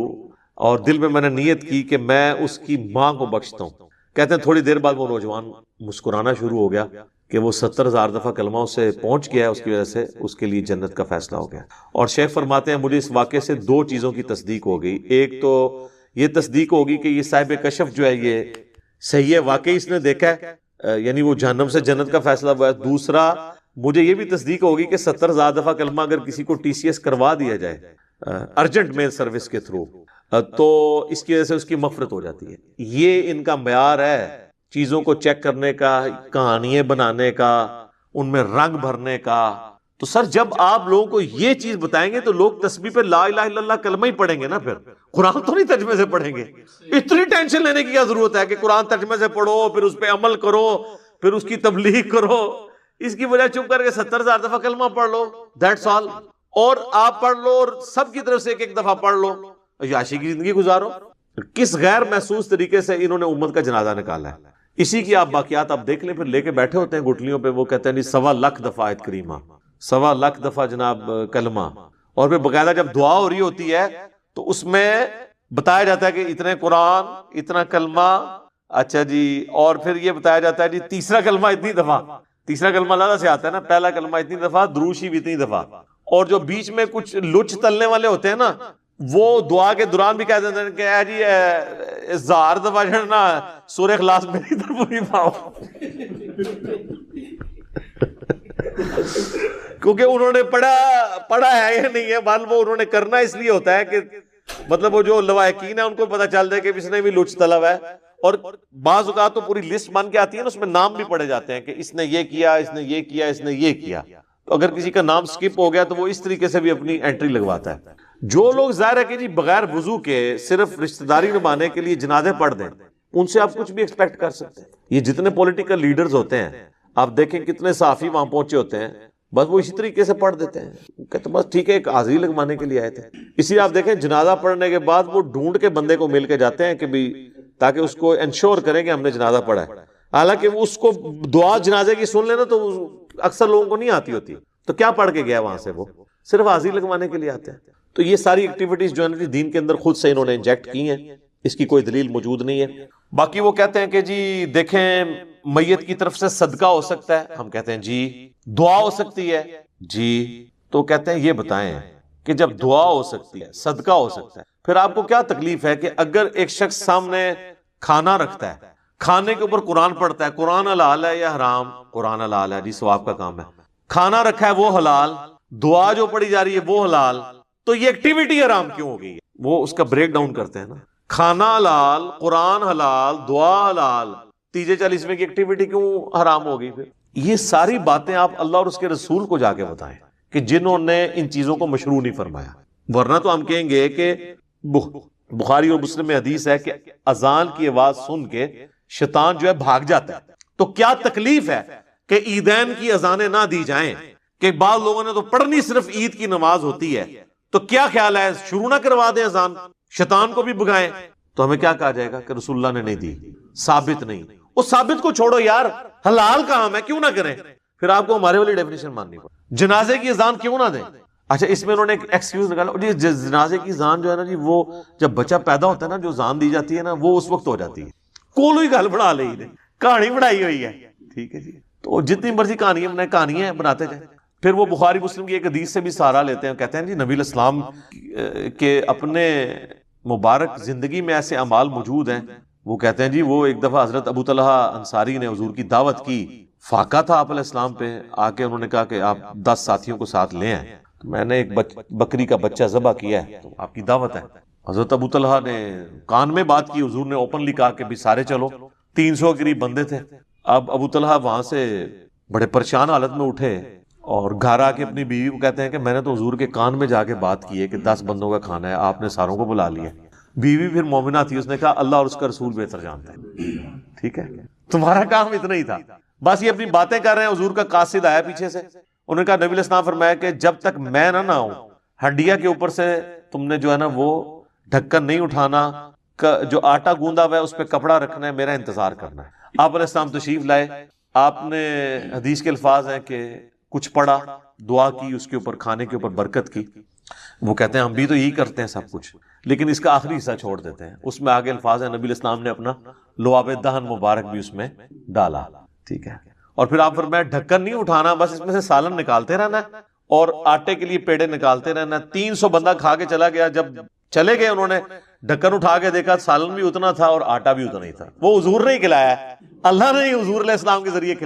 اور دل میں نے نیت کی کہ میں اس کی ماں کو بخشتا ہوں۔ کہتے ہیں تھوڑی دیر بعد وہ نوجوان مسکرانا شروع ہو گیا کہ وہ 70,000 دفعہ کلمہ اسے پہنچ گیا، اس کی وجہ سے اس کے لیے جنت کا فیصلہ ہو گیا۔ اور شیخ فرماتے ہیں مجھے اس واقعے سے 2 چیزوں کی تصدیق ہو گئی۔ ایک تو یہ تصدیق ہوگی کہ یہ صاحب کشف جو ہے یہ صحیح ہے، واقعی اس نے دیکھا ہے، یعنی وہ جہنم سے جنت کا فیصلہ ہوا ہے۔ دوسرا مجھے یہ بھی تصدیق ہوگی کہ 70,000 دفعہ کلمہ اگر کسی کو TCS کروا دیا جائے ارجنٹ میل سروس کے تھرو تو اس کی وجہ سے اس کی مغفرت ہو جاتی ہے۔ یہ ان کا معیار ہے چیزوں کو چیک کرنے کا، کہانیاں بنانے کا، ان میں رنگ بھرنے کا۔ تو سر جب آپ لوگوں کو یہ چیز بتائیں گے تو لوگ تسبیح پہ لا الہ الا اللہ کلمہ ہی پڑھیں گے نا، پھر قرآن تو نہیں ترجمے سے پڑھیں گے۔ اتنی ٹینشن لینے کی کیا ضرورت ہے کہ قرآن ترجمے سے پڑھو پھر اس پہ عمل کرو پھر اس کی تبلیغ کرو؟ اس کی وجہ چپ کر کے 70,000 دفعہ کلمہ پڑھ لو، دیٹس آل۔ اور آپ پڑھ لو اور سب کی طرف سے ایک ایک دفعہ پڑھ لو، عیاشی کی زندگی گزارو. کس غیر محسوس طریقے سے انہوں نے امت کا جنازہ نکالا ہے. اسی کی آپ باقیات آپ دیکھ لیں، پھر لے کے بیٹھے ہوتے ہیں گٹلیوں پہ. وہ کہتے ہیں جی 1.25 لاکھ دفعہ آیت کریمہ، 1.25 لاکھ دفعہ جناب کلمہ. اور پھر باقاعدہ جب دعا ہو رہی ہوتی ہے تو اس میں بتایا جاتا ہے کہ اتنے قرآن، اتنا کلمہ، اچھا جی، اور پھر یہ بتایا جاتا ہے جی تیسرا کلمہ اتنی دفعہ. تیسرا کلمہ اللہ سے آتا ہے نا، پہلا کلمہ اتنی دفعہ، دروش بھی اتنی دفعہ. اور جو بیچ میں کچھ لچ تلنے والے ہوتے ہیں نا، وہ دعا کے دوران بھی کہہ دیتے ہیں کہ اے جی 1000 دفعہ نا سورہ اخلاص میری طرف بھی پاؤ. کیونکہ انہوں نے پڑھا ہے یا نہیں ہے، بال وہ انہوں نے کرنا اس لیے ہوتا ہے کہ مطلب وہ جو لواحقین ہیں ان کو پتا چل جائے کہ اس نے بھی لچ طلب ہے. اور بعض اوقات تو پوری لسٹ بن کے آتی ہے نا، اس میں نام بھی پڑے جاتے ہیں کہ اس نے یہ کیا، اس نے یہ کیا، اس نے یہ کیا. تو اگر کسی کا نام سکپ ہو گیا تو وہ اس طریقے سے بھی اپنی انٹری لگواتا ہے. جو لوگ ظاہر ہے کہ جی بغیر وضو کے صرف رشتہ داری نبھانے کے لیے جنازے پڑھ دیں، ان سے آپ کچھ بھی ایکسپیکٹ کر سکتے ہیں. یہ جتنے پولیٹیکل لیڈرز ہوتے ہیں آپ دیکھیں کتنے صحافی وہاں پہنچے ہوتے ہیں، بس وہ اسی طریقے سے پڑھ دیتے ہیں، کہتے بس ٹھیک ہے ایک حاضری لگوانے کے لیے آئے تھے. اسی آپ دیکھیں جنازہ پڑھنے کے بعد وہ ڈھونڈ کے بندے کو مل کے جاتے ہیں کہ بھی تاکہ اس کو انشور کریں کہ ہم نے جنازہ پڑھا ہے. حالانکہ وہ اس کو دعا جنازے کی سن لینا تو اکثر لوگوں کو نہیں آتی ہوتی، تو کیا پڑھ کے گیا وہاں سے، وہ صرف حاضری لگوانے کے لیے آتے ہیں. تو یہ ساری ایکٹیویٹیز جو ہے دین کے اندر خود سے انہوں نے انجیکٹ کی ہیں، اس کی کوئی دلیل موجود نہیں ہے. باقی وہ کہتے ہیں کہ جی دیکھیں میت کی طرف سے صدقہ ہو سکتا ہے، ہم کہتے ہیں جی. دعا ہو سکتی ہے جی. تو کہتے ہیں یہ بتائیں کہ جب دعا ہو سکتی ہے، صدقہ ہو سکتا ہے، پھر آپ کو کیا تکلیف ہے کہ اگر ایک شخص سامنے کھانا رکھتا ہے، کھانے کے اوپر قرآن پڑھتا ہے، قرآن حلال ہے یا حرام؟ قرآن حلال ہے جی، ثواب کا کام ہے. کھانا رکھا ہے وہ حلال، دعا جو پڑھی جا رہی ہے وہ حلال، تو یہ ایکٹیویٹی حرام کیوں ہو گئی ہے؟ وہ اس کا بریک ڈاؤن کرتے ہیں نا. کھانا حلال، قرآن حلال، دعا حلال، تیجے 40 میں کی ایکٹیویٹی کیوں حرام ہو گئی؟ پھر یہ ساری باتیں آپ اللہ اور اس کے رسول کو جا کے بتائیں کہ جنہوں نے ان چیزوں کو مشروع نہیں فرمایا. ورنہ تو ہم کہیں گے کہ بخاری اور مسلم میں حدیث ہے کہ اذان کی آواز سن کے شیطان جو ہے بھاگ جاتا ہے. تو کیا تکلیف ہے کہ عیدین کی اذانیں نہ دی جائیں؟ کہ بعض لوگوں نے تو پڑھنی صرف عید کی نماز ہوتی ہے، تو کیا خیال ہے شروع نہ کروا دیں اذان، شیطان کو بھی بگائیں؟ تو ہمیں کیا کہا جائے گا کہ رسول اللہ نے نہیں دی، ثابت نہیں. اس ثابت کو چھوڑو یار، حلال کام ہے کیوں نہ کریں؟ پھر آپ کو ہمارے والی ڈیفینیشن ماننی پڑے. جنازے کی اذان کیوں نہ دیں؟ اچھا اس میں انہوں نے ایک ایکسکیوز نکالا جی جنازے کی اذان جو ہے نا جی، وہ جب بچہ پیدا ہوتا ہے نا جو اذان دی جاتی ہے نا وہ اس وقت ہو جاتی ہے. کوئی گل بنا لی نے، کہانی بنائی ہوئی ہے، ٹھیک ہے جی. تو جتنی مرضی کہانیاں بنائیں، کہانیاں بناتے جائیں. پھر وہ بخاری مسلم کی ایک حدیث سے بھی سہارا لیتے ہیں، کہتے ہیں جی نبی علیہ السلام کے اپنے مبارک زندگی میں ایسے اعمال موجود ہیں. وہ کہتے ہیں جی وہ ایک دفعہ حضرت ابو طلحہ انصاری نے حضور کی دعوت کی، فاقہ تھا آپ علیہ السلام پہ، آ کے انہوں نے کہا کہ آپ 10 ساتھیوں کو ساتھ لے آئیں. میں نے ایک بکری کا بچہ ذبح کیا ہے، تو آپ کی دعوت ہے. حضرت ابو طلحہ نے کان میں بات کی، حضور نے اوپنلی کہا کہ بھی سارے چلو. 300 کے قریب بندے تھے. اب ابو طلحہ وہاں سے بڑے پریشان حالت میں اٹھے اور گھر آ کے اپنی بیوی کو کہتے ہیں کہ میں نے تو حضور کے کان میں جا کے بات کی ہے کہ 10 بندوں کا کھانا ہے، آپ نے ساروں کو بلا لیا. بیوی پھر مومنہ تھی، اس نے کہا اللہ اور اس کا رسول بہتر جانتے ہیں، ٹھیک ہے تمہارا کام اتنا ہی تھا. بس یہ اپنی باتیں کر رہے ہیں، حضور کا قاصد آیا پیچھے سے. انہوں نے کہا نبی علیہ السلام فرمایا کہ جب تک میں نہ آؤں ہنڈیا کے اوپر سے تم نے جو ہے نا وہ ڈھکن نہیں اٹھانا، جو آٹا گوندا ہوا ہے اس پہ کپڑا رکھنا ہے، میرا انتظار کرنا ہے. آپ علیہ السلام تشریف لائے. آپ نے حدیث کے الفاظ ہیں کہ کچھ پڑھا، دعا کی، اس کے اوپر کھانے کے اوپر برکت کی. وہ کہتے ہیں ہم بھی تو یہی کرتے ہیں سب کچھ، لیکن اس کا آخری حصہ چھوڑ دیتے ہیں. اس میں آگے الفاظ ہیں نبی علیہ السلام نے اپنا لعاب دہن مبارک بھی اس میں ڈالا، ٹھیک ہے. اور پھر آپ فرمایا ڈھکن نہیں اٹھانا، بس اس میں سے سالن نکالتے رہنا ہے اور آٹے کے لیے پیڑے نکالتے رہنا ہے. 300 بندہ کھا کے چلا گیا. جب چلے گئے انہوں نے ڈھکن اٹھا کے دیکھا سالن بھی اتنا تھا اور آٹا بھی اتنا ہی تھا. وہ حضور نے ہی کھلایا ہے، اللہ نے ہی حضور علیہ السلام کے ذریعے کھلایا.